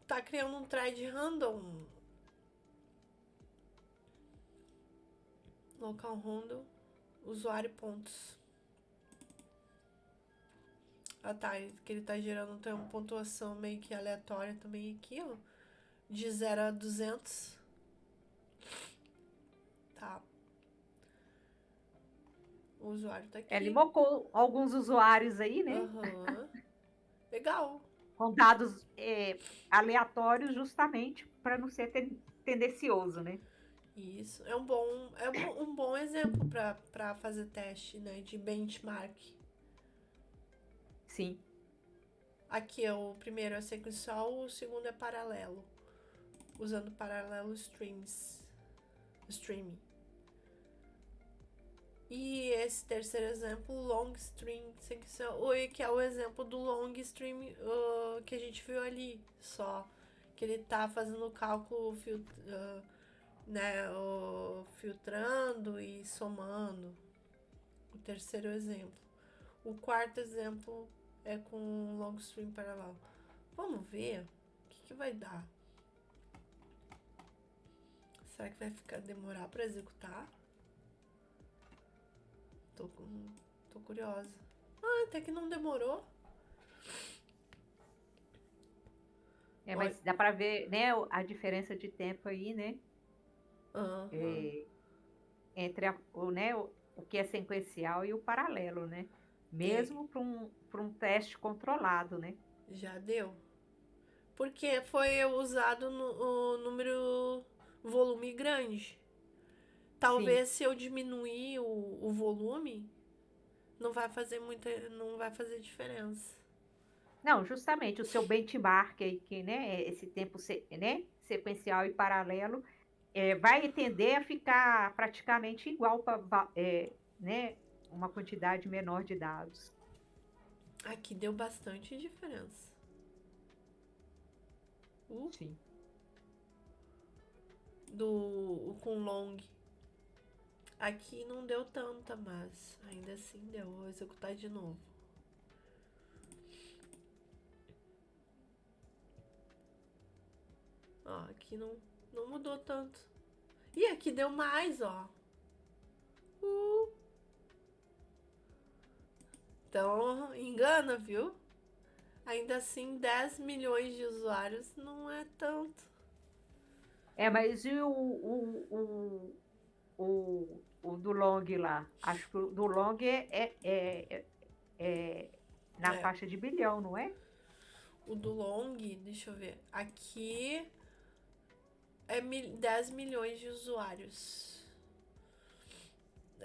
Tá criando um thread random. Local random. Usuário pontos. Tá. Que ele tá gerando tem uma pontuação meio que aleatória também aqui, ó. De 0 a 200. Tá. O usuário tá aqui. Ele mocou alguns usuários aí, né? Legal. com dados aleatórios, justamente para não ser tendencioso, né? Isso. Um bom exemplo para fazer teste, né? De benchmark. Sim. Aqui é o primeiro é sequencial, o segundo é paralelo. Usando paralelo streaming. E esse terceiro exemplo, long string sequencial, que é o exemplo do long string que a gente viu ali, só que ele tá fazendo o cálculo né, filtrando e somando. O terceiro exemplo. O quarto exemplo é com long string paralelo. Vamos ver o que vai dar. Será que vai demorar para executar? Tô curiosa. Até que não demorou. Mas dá para ver, né, a diferença de tempo aí, né? Entre o que é sequencial e o paralelo, né? Mesmo para um teste controlado, né? Já deu. Porque foi usado o número volume grande. Talvez Sim. se eu diminuir o volume, não vai fazer diferença. Não, justamente o seu benchmark aí, que, né, esse tempo, né, sequencial e paralelo, vai tender a ficar praticamente igual para, né, uma quantidade menor de dados. Aqui deu bastante diferença. Sim. Com long. Aqui não deu tanta, mas ainda assim deu. Vou executar de novo. Ó, aqui não mudou tanto. E aqui deu mais, ó. Então, engana, viu? Ainda assim, 10 milhões de usuários não é tanto. Mas e o do long lá? Acho que o do long é na É. faixa de bilhão, não é? O do long, deixa eu ver. Aqui é 10 milhões de usuários.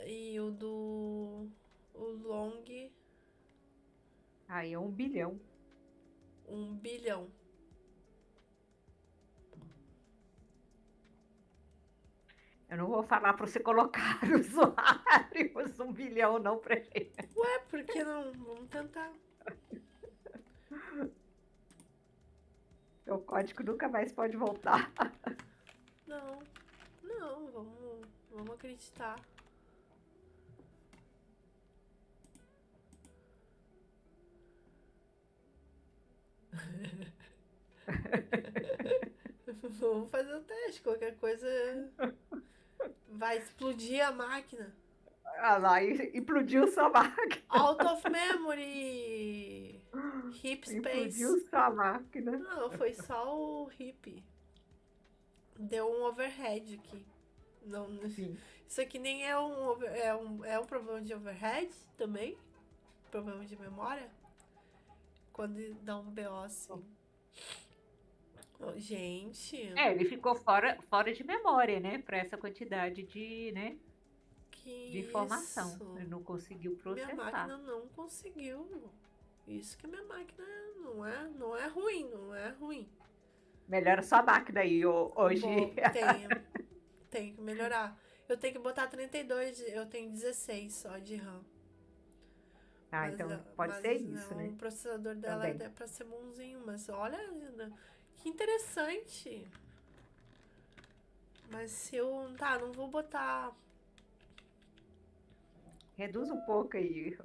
E o long, Aí é 1 bilhão. 1 bilhão. Eu não vou falar para você colocar usuários 1 bilhão, não, para gente. Ué, por que não? Vamos tentar. O código nunca mais pode voltar. Não, vamos acreditar. Vamos fazer o teste. Qualquer coisa vai explodir a máquina. Ah lá, implodiu sua máquina. Out of memory. Heap Implodiu space. sua máquina. Não, foi só o heap. Deu um overhead aqui. Não, Sim. isso aqui nem é é um problema de overhead também? Problema de memória? Quando dá um BO assim. Oh, gente. Ele ficou fora de memória, né? Para essa quantidade de, né, de Que informação. isso? Ele não conseguiu Minha processar. máquina não conseguiu. Isso que minha máquina não é ruim, não é ruim. Melhora sua máquina aí hoje. Bom, tenho que melhorar. Eu tenho que botar 32, eu tenho 16 só de RAM. Então pode ser isso, né? O processador dela Também. é pra ser bonzinho, mas olha, que interessante. Mas se eu. Tá, não vou botar. Reduz um pouco aí.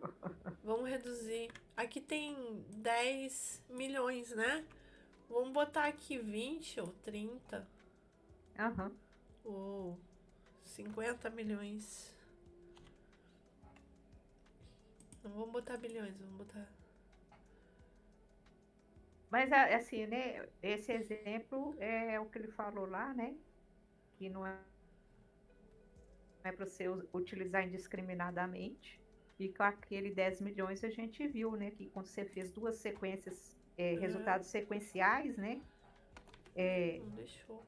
Vamos reduzir. Aqui tem 10 milhões, né? Vamos botar aqui 20 ou 30 Aham. ou 50 milhões. Não vamos botar bilhões, vamos botar. Mas assim, né? Esse exemplo é o que ele falou lá, né? Que não é para você utilizar indiscriminadamente. E com aquele 10 milhões a gente viu, né, que quando você fez duas sequências, resultados sequenciais, né, Não deixou.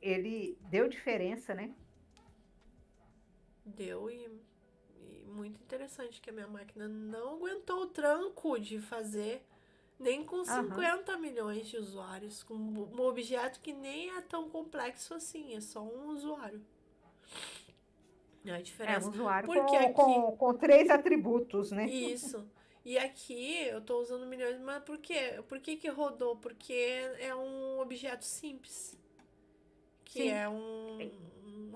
ele deu diferença, né? Deu e muito interessante que a minha máquina não aguentou o tranco de fazer nem com Aham. 50 milhões de usuários, com um objeto que nem é tão complexo assim, é só um usuário. É a Um diferença. usuário Porque aqui, com 3 atributos, né? isso. E aqui eu tô usando milhões, mas por quê? Por que que rodou? Porque é um objeto simples, que Sim. é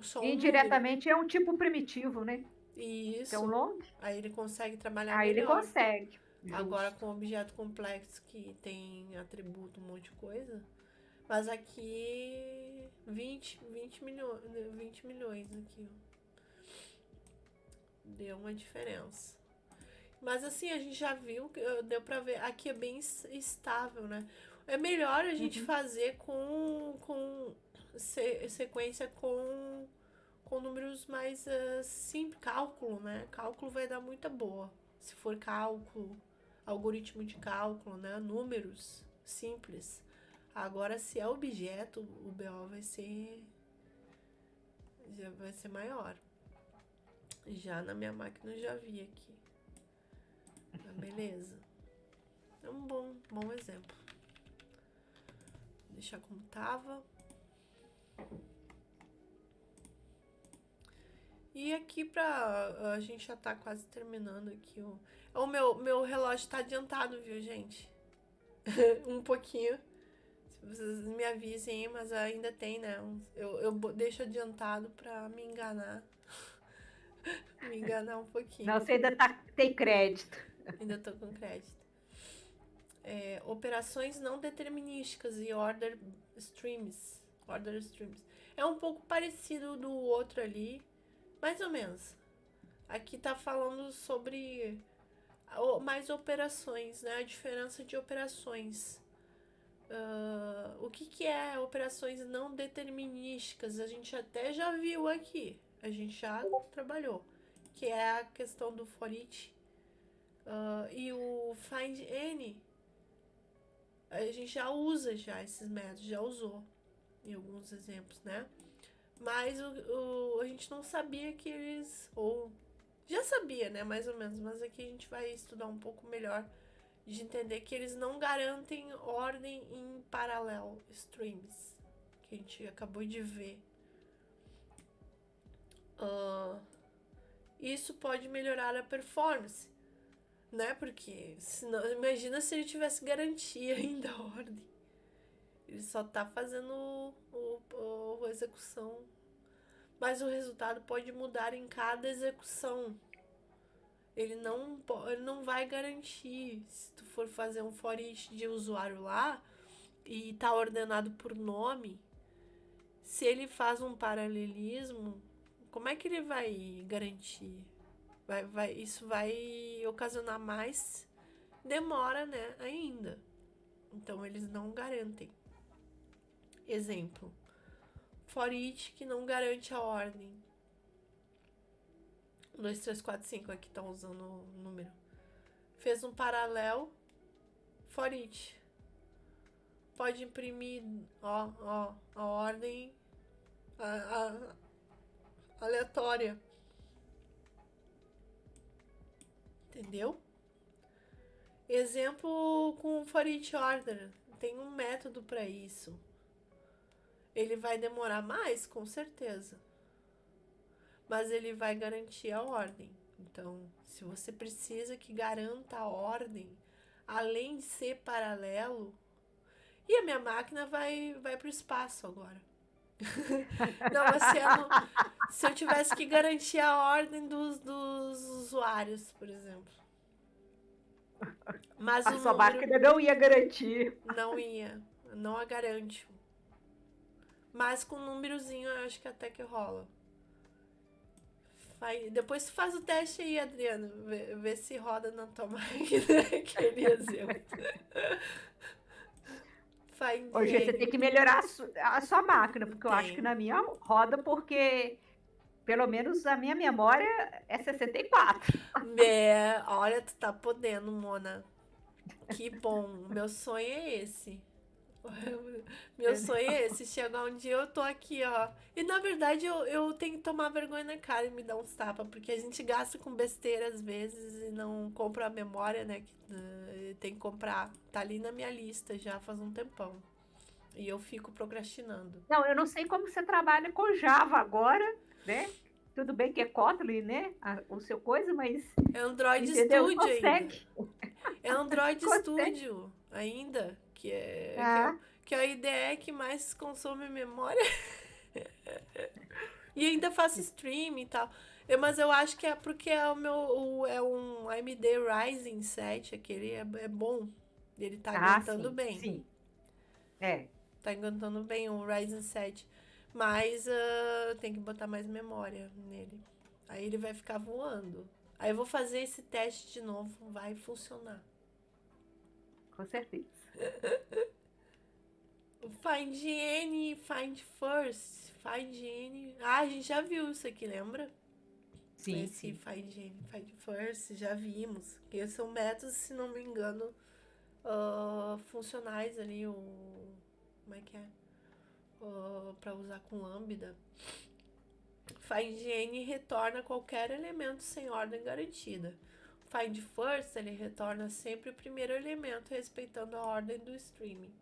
só um número. Indiretamente é um tipo primitivo, né? E Que é um isso, long. aí ele consegue trabalhar Aí ele melhor. consegue. Agora Justo. com objeto complexo que tem atributo, um monte de coisa. Mas aqui 20 milhões, 20 milhões aqui, ó. Deu uma diferença. Mas assim, a gente já viu, deu pra ver, aqui é bem estável, né? É melhor a gente Uhum. fazer com sequência com números mais simples, cálculo, né? Cálculo vai dar muita boa. Se for cálculo, algoritmo de cálculo, né? Números simples. Agora, se é objeto, o BO vai ser maior. Já na minha máquina eu já vi aqui. Mas beleza. É um bom exemplo. Vou deixar como tava. E aqui a gente já tá quase terminando aqui. O meu relógio tá adiantado, viu, gente? Um pouquinho. Se vocês me avisem, mas ainda tem, né? Eu deixo adiantado pra me enganar. Me enganar um pouquinho. Não, você ainda tem crédito. Ainda tô com crédito. Operações não determinísticas e order streams. Order streams. É um pouco parecido do outro ali, mais ou menos. Aqui tá falando sobre mais operações, né? A diferença de operações. O que é operações não determinísticas? A gente até já viu aqui. A gente já trabalhou. Que é a questão do for each. E o find any. A gente já usa já esses métodos, já usou em alguns exemplos, né? Mas a gente não sabia que eles. Ou já sabia, né? Mais ou menos. Mas aqui a gente vai estudar um pouco melhor de entender que eles não garantem ordem em paralelo streams. Que a gente acabou de ver. Isso pode melhorar a performance, né? Porque senão, imagina se ele tivesse garantia ainda a ordem. Ele só tá fazendo a execução. Mas o resultado pode mudar em cada execução. Ele não vai garantir. Se tu for fazer um for each de usuário lá e tá ordenado por nome, se ele faz um paralelismo, como é que ele vai garantir? Isso vai ocasionar mais demora, né, ainda. Então eles não garantem. Exemplo, for each que não garante a ordem. 1, 2, 3, 4, 5 aqui estão usando o número. Fez um paralelo, for each. Pode imprimir, a ordem aleatória. Entendeu? Exemplo com for each order. Tem um método para isso. Ele vai demorar mais, com certeza. Mas ele vai garantir a ordem. Então, se você precisa que garanta a ordem, além de ser paralelo, e a minha máquina vai para o espaço agora. Não, mas se eu tivesse que garantir a ordem dos usuários, por exemplo. Mas A o sua número máquina não ia garantir. não a garante. Mas com um númerozinho eu acho que até que rola. Depois tu faz o teste aí, Adriano. Vê se roda na tua máquina aquele exemplo. Hoje você tem que melhorar a sua máquina, porque eu acho que Tem. na minha roda, porque Pelo menos a minha memória é 64. Olha, tu tá podendo, Mona. Que bom. Meu sonho é esse. Meu sonho é esse. Chegar um dia eu tô aqui, ó. E na verdade eu tenho que tomar vergonha na cara e me dar uns tapas. Porque a gente gasta com besteira às vezes e não compra a memória, né? Que tem que comprar. Tá ali na minha lista já faz um tempão. E eu fico procrastinando. Não, eu não sei como você trabalha com Java agora, né? Tudo bem que é Kotlin, né? O seu coisa, mas É Android entendeu? Studio ainda. Consegue, É Android consegue. Studio ainda. Ah, Que é a IDE que mais consome memória. E ainda faço streaming e tal. Mas eu acho que é porque é um AMD Ryzen 7, aquele é bom. Ele tá aguentando sim, bem. sim. É, Tá aguentando bem o Ryzen 7. Mas tem que botar mais memória nele. Aí ele vai ficar voando. Aí eu vou fazer esse teste de novo. Vai funcionar. com certeza. Find N, Find First. Find N. Ah, a gente já viu isso aqui, lembra? Sim, Esse sim. Find N, Find First, já vimos. Que são métodos, se não me engano, funcionais ali. Como é que é? Para usar com Lambda. Find N retorna qualquer elemento sem ordem garantida. Find First, ele retorna sempre o primeiro elemento, respeitando a ordem do streaming.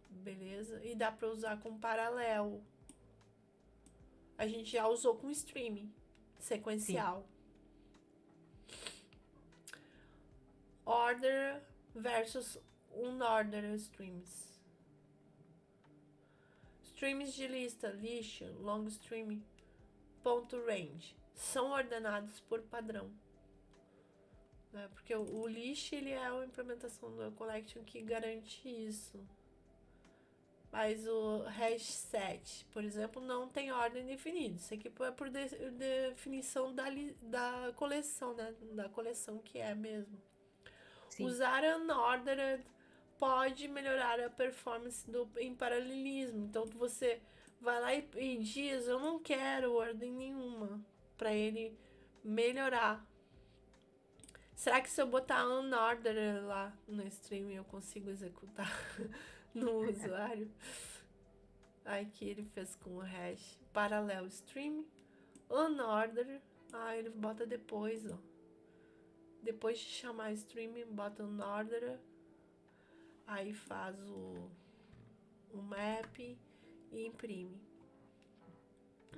Beleza? E dá para usar com paralelo. A gente já usou com streaming Sim, sequencial. Order versus unordered streams. Streams de lista, lixo, long stream, ponto range, são ordenados por padrão. Né? Porque o lixo ele é a implementação do collection que garante isso. Mas o hash set, por exemplo, não tem ordem definida. Isso aqui é por definição da coleção, né? Da coleção que é mesmo. sim. Usar unordered pode melhorar a performance em paralelismo. Então você vai lá e diz, eu não quero ordem nenhuma, para ele melhorar. Será que se eu botar unordered lá no stream eu consigo executar no usuário? Aqui ele fez com o hash paralelo stream, unordered. Ele bota depois, ó. Depois de chamar stream, bota unordered. Aí faz o map e imprime.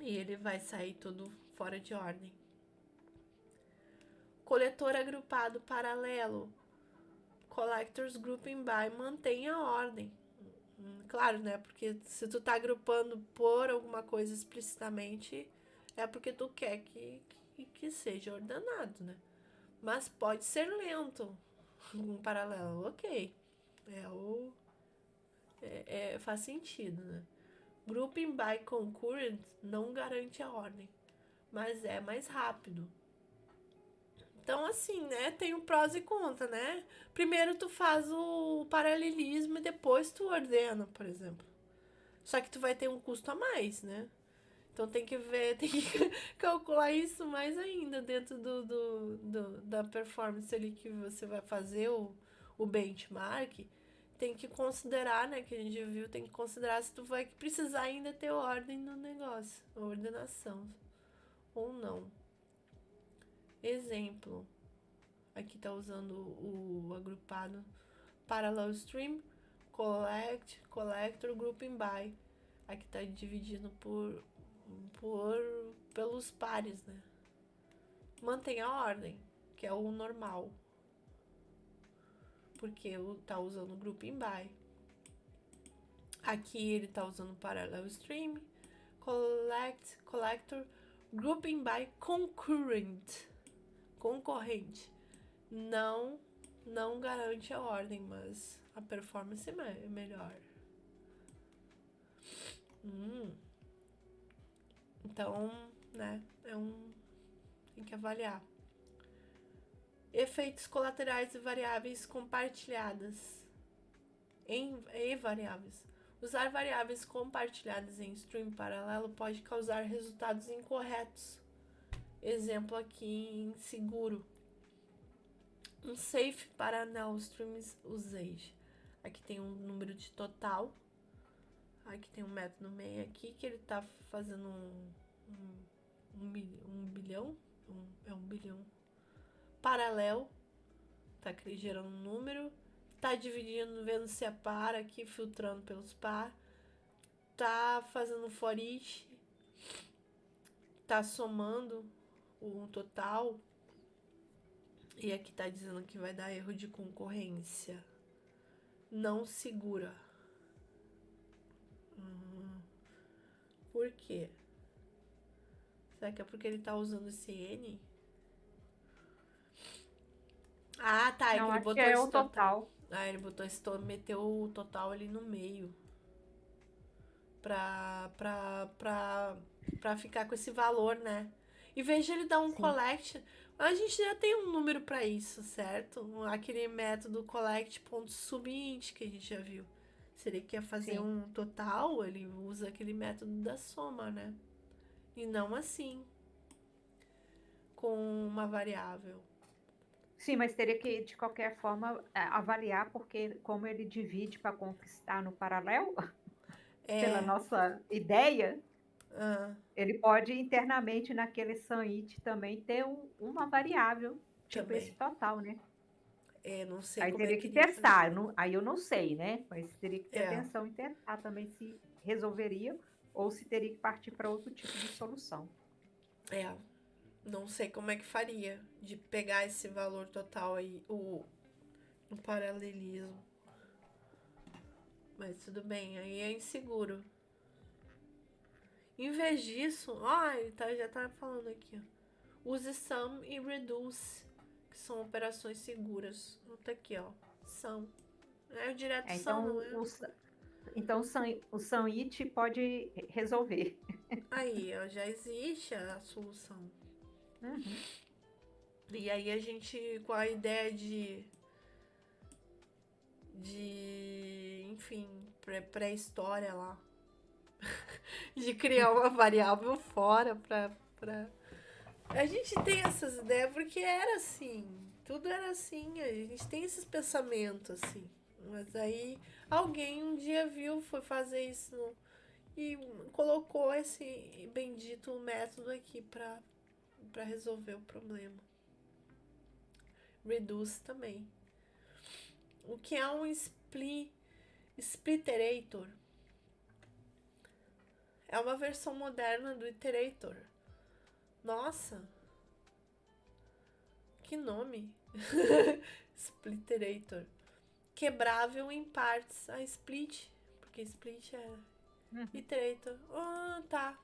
E ele vai sair tudo fora de ordem. Coletor agrupado paralelo. Collectors grouping by mantém a ordem. Claro, né? Porque se tu tá agrupando por alguma coisa explicitamente, é porque tu quer que seja ordenado, né? Mas pode ser lento. Um paralelo, ok. Faz sentido, né? Grouping by concurrent não garante a ordem, mas é mais rápido. Então, assim, né? Tem o prós e contra, né? Primeiro tu faz o paralelismo e depois tu ordena, por exemplo. Só que tu vai ter um custo a mais, né? Então tem que ver, tem que calcular isso mais ainda dentro da performance ali que você vai fazer o benchmark. Tem que considerar, né? Que a gente viu, tem que considerar se tu vai precisar ainda ter ordem no negócio, ordenação ou não. Exemplo, aqui tá usando o agrupado parallel stream, collector, grouping by. Aqui tá dividindo pelos pares, né? Mantém a ordem, que é o normal. Porque tá usando grouping by. Aqui ele tá usando parallel stream, collector, grouping by concurrent. Concorrente. Não garante a ordem, mas a performance é melhor. Então, né, tem que avaliar. Efeitos colaterais e variáveis compartilhadas. E variáveis. Usar variáveis compartilhadas em stream paralelo pode causar resultados incorretos. Exemplo aqui inseguro. Um safe para null streams usage. Aqui tem um número de total. Aqui tem um método no meio aqui que ele tá fazendo um bilhão. É um bilhão. Paralelo. Tá gerando um número. Tá dividindo, vendo se é par aqui, filtrando pelos par. Tá fazendo for each. Tá somando um total. E aqui tá dizendo que vai dar erro de concorrência. Não segura. Por quê? Será que é porque ele tá usando esse N? Ah, tá. Não, É que ele acho botou que é esse o total. Ah, ele botou esse meteu o total ali no meio. Pra ficar com esse valor, né? Em vez de ele dar um Sim. collect, a gente já tem um número pra isso, certo? Aquele método collect.subint que a gente já viu. Se ele quer fazer Sim. um total, ele usa aquele método da soma, né? E não assim, com uma variável. Sim, mas teria que, de qualquer forma, avaliar, porque como ele divide para conquistar no paralelo, pela nossa ideia, ele pode internamente naquele SUMIT também ter uma variável, tipo Também. esse total, né? Não sei Aí como é teria que que ele testar, aí eu não sei, né? Mas teria que ter É. atenção em testar também se resolveria ou se teria que partir para outro tipo de solução. Não sei como é que faria de pegar esse valor total aí, o paralelismo. Mas tudo bem, aí é inseguro. Em vez disso, ele já tá falando aqui, ó. Use sum e reduce, que são operações seguras. Tá aqui, ó. Sum. É o direto sum, não é? Então o SUMIT pode resolver. Aí, ó, já existe a solução. Uhum. E aí a gente, com a ideia enfim, pré-história lá, de criar uma variável fora pra... A gente tem essas ideias porque era assim, tudo era assim, a gente tem esses pensamentos assim. Mas aí alguém um dia viu, foi fazer isso e colocou esse bendito método aqui pra resolver o problema. Reduce também. O que é um splitterator? É uma versão moderna do iterator. Nossa! Que nome! Splitterator. Quebrável em partes. Split. Porque split é iterator. Tá.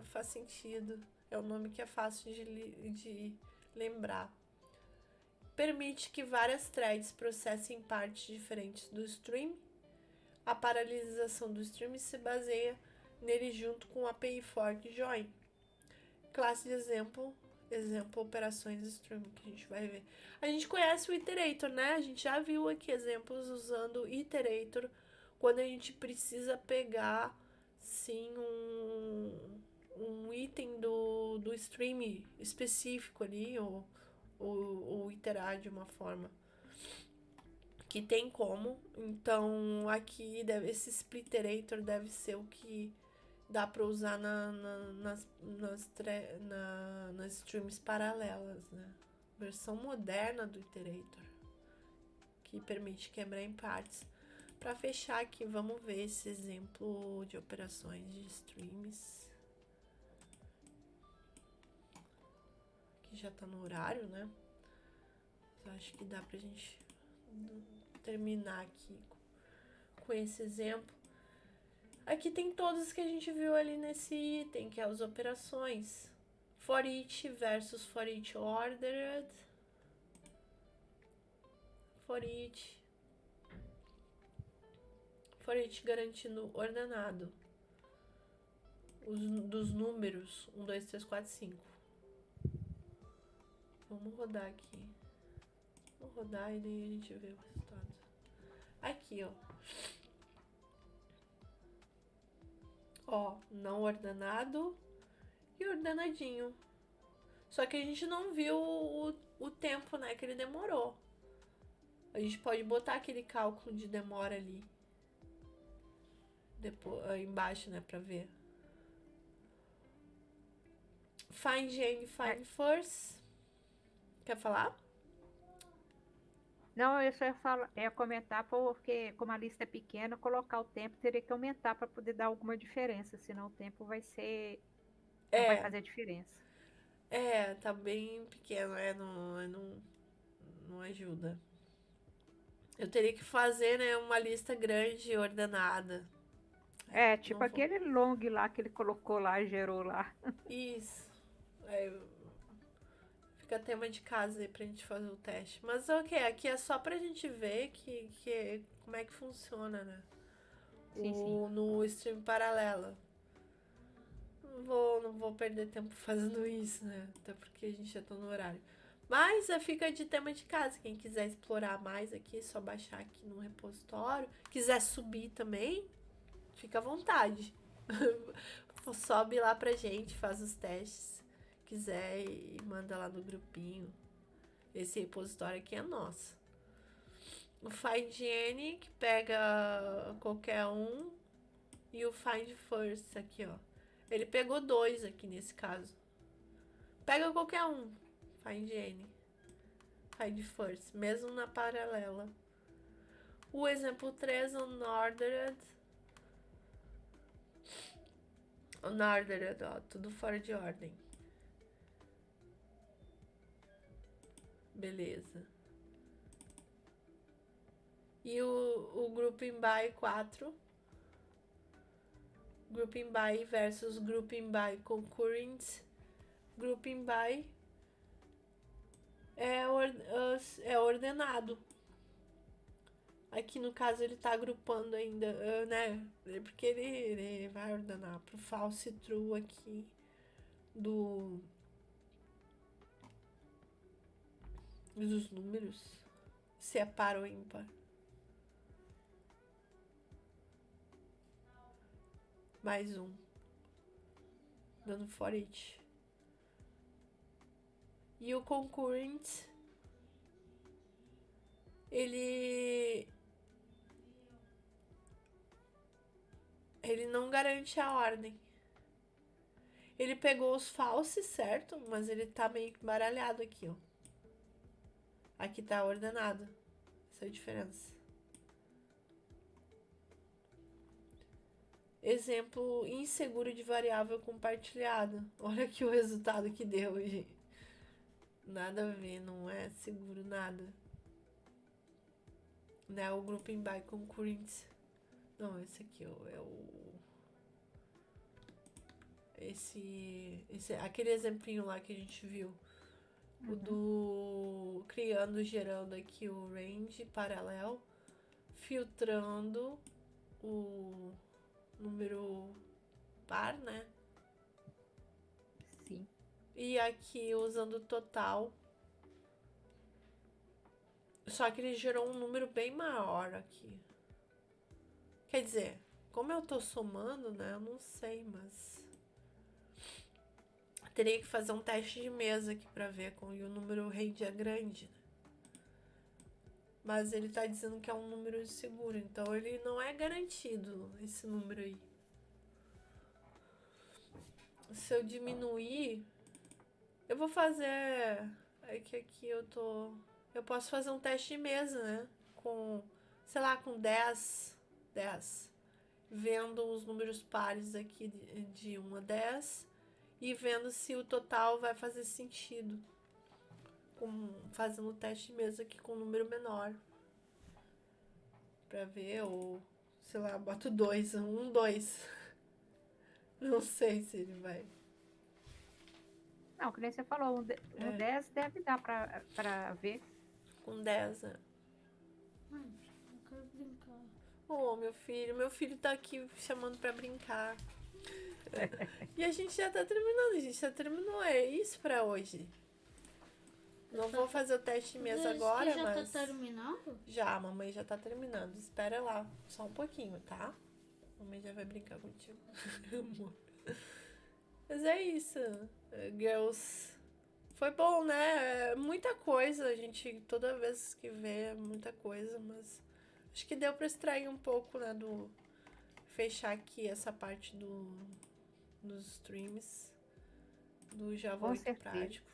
Faz sentido. É um nome que é fácil de lembrar. Permite que várias threads processem partes diferentes do stream. A paralelização do stream se baseia nele junto com o API fork join. Classe de exemplo operações stream que a gente vai ver. A gente conhece o iterator, né? A gente já viu aqui exemplos usando o iterator quando a gente precisa pegar sim um item do stream específico ali ou iterar de uma forma que tem como. Então aqui esse splitterator deve ser o que dá para usar nas streams paralelas, né? Versão moderna do iterator, que permite quebrar em partes. Para fechar aqui, vamos ver esse exemplo de operações de streams. Que já tá no horário, né? Mas acho que dá pra gente terminar aqui com esse exemplo. Aqui tem todos que a gente viu ali nesse item, que é as operações. For each versus for each ordered. For each. For each garantindo ordenado. Dos números 1, 2, 3, 4, 5. Vamos rodar aqui. Vamos rodar e daí a gente vê o resultado. Aqui, ó. Ó, não ordenado e ordenadinho. Só que a gente não viu o tempo, né, que ele demorou. A gente pode botar aquele cálculo de demora ali. Depois, aí embaixo, né, pra ver. Find Jane, find first. Quer falar? Não, eu só ia comentar porque, como a lista é pequena, colocar o tempo teria que aumentar para poder dar alguma diferença, senão o tempo não vai É, fazer diferença. tá bem pequeno, não ajuda. Eu teria que fazer, né, uma lista grande e ordenada. É, tipo Não vou. aquele long lá que ele colocou lá, gerou lá. Isso. É, fica tema de casa aí pra gente fazer o teste. Mas ok, aqui é só pra gente ver como é que funciona, né? Sim, sim. No stream paralelo. Não vou perder tempo fazendo isso, né? Até porque a gente já tá no horário. Mas fica de tema de casa. Quem quiser explorar mais aqui, é só baixar aqui no repositório. Quiser subir também, fica à vontade. Sobe lá pra gente, faz os testes. Quiser e manda lá no grupinho. Esse repositório aqui é nosso. O Find Any, que pega qualquer um. E o Find First aqui, ó. Ele pegou 2 aqui nesse caso. Pega qualquer um. Find Any. Find First. Mesmo na paralela. O exemplo 3, Unordered. Unordered, ó. Tudo fora de ordem. Beleza. E o Grouping By 4. Grouping By versus Grouping By Concurrent. Grouping By é ordenado. Aqui no caso ele tá agrupando ainda, né? Porque ele vai ordenar pro false true aqui dos números. Se é par ou ímpar. Mais um. Dando for each. E o concurrent, ele não garante a ordem. Ele pegou os falsos, certo? Mas ele tá meio embaralhado aqui, ó. Aqui tá ordenado. Essa é a diferença. Exemplo inseguro de variável compartilhada. Olha aqui o resultado que deu, gente. Nada a ver, não é seguro nada. Né? O grouping by concurrence. Não, esse aqui é o aquele exemplinho lá que a gente viu. Uhum. O do criando, gerando aqui o range paralelo, filtrando o número par, né? Sim. E aqui usando o total. Só que ele gerou um número bem maior aqui. Quer dizer, como eu tô somando, né? Eu não sei, mas teria que fazer um teste de mesa aqui pra ver como o número range é grande, né? Mas ele tá dizendo que é um número seguro, então ele não é garantido, esse número aí. Se eu diminuir, eu vou fazer. É que aqui eu posso fazer um teste de mesa, né? Com, sei lá, com 10. Vendo os números pares aqui de 1 a 10 e vendo se o total vai fazer sentido. Fazendo o teste de mesa aqui com um número menor. Pra ver, ou sei lá, boto 2, 2. Não sei se ele vai. Não, que nem você falou, um 10 deve dar pra ver. Com 10, né? Mãe, eu quero brincar. Oh, meu filho tá aqui chamando pra brincar. E a gente já tá terminando, a gente já terminou, é isso pra hoje. Não vou fazer o teste de mesa agora, já mas... tá terminando? Já, a mamãe já tá terminando. Espera lá, só um pouquinho, tá? Mamãe já vai brincar contigo. Amor. Mas é isso. Girls. Foi bom, né? Muita coisa. A gente, toda vez que vê, muita coisa. Mas acho que deu pra extrair um pouco, né? Fechar aqui essa parte dos streams. Do Java Com 8 certeza. prático.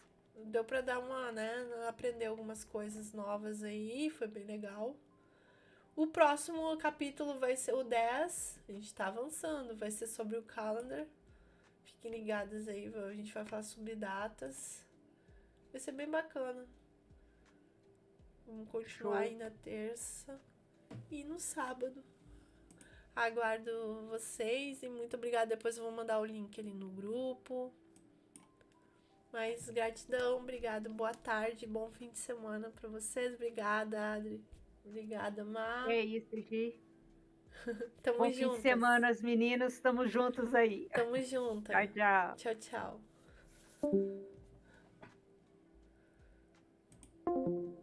Deu pra dar uma, né? Aprender algumas coisas novas aí. Foi bem legal. O próximo capítulo vai ser o 10. A gente tá avançando. Vai ser sobre o calendar. Fiquem ligados aí. A gente vai falar sobre datas. Vai ser bem bacana. Vamos continuar Show. aí na terça. E no sábado. Aguardo vocês. E muito obrigada. Depois eu vou mandar o link ali no grupo. Mas gratidão. Obrigada. Boa tarde. Bom fim de semana pra vocês. Obrigada, Adri. Obrigada, Má. É isso, Gi. Tamo Bom fim de juntas. semana, as meninas. Estamos juntos aí. Tamo juntas. Tchau, tchau. Tchau, tchau.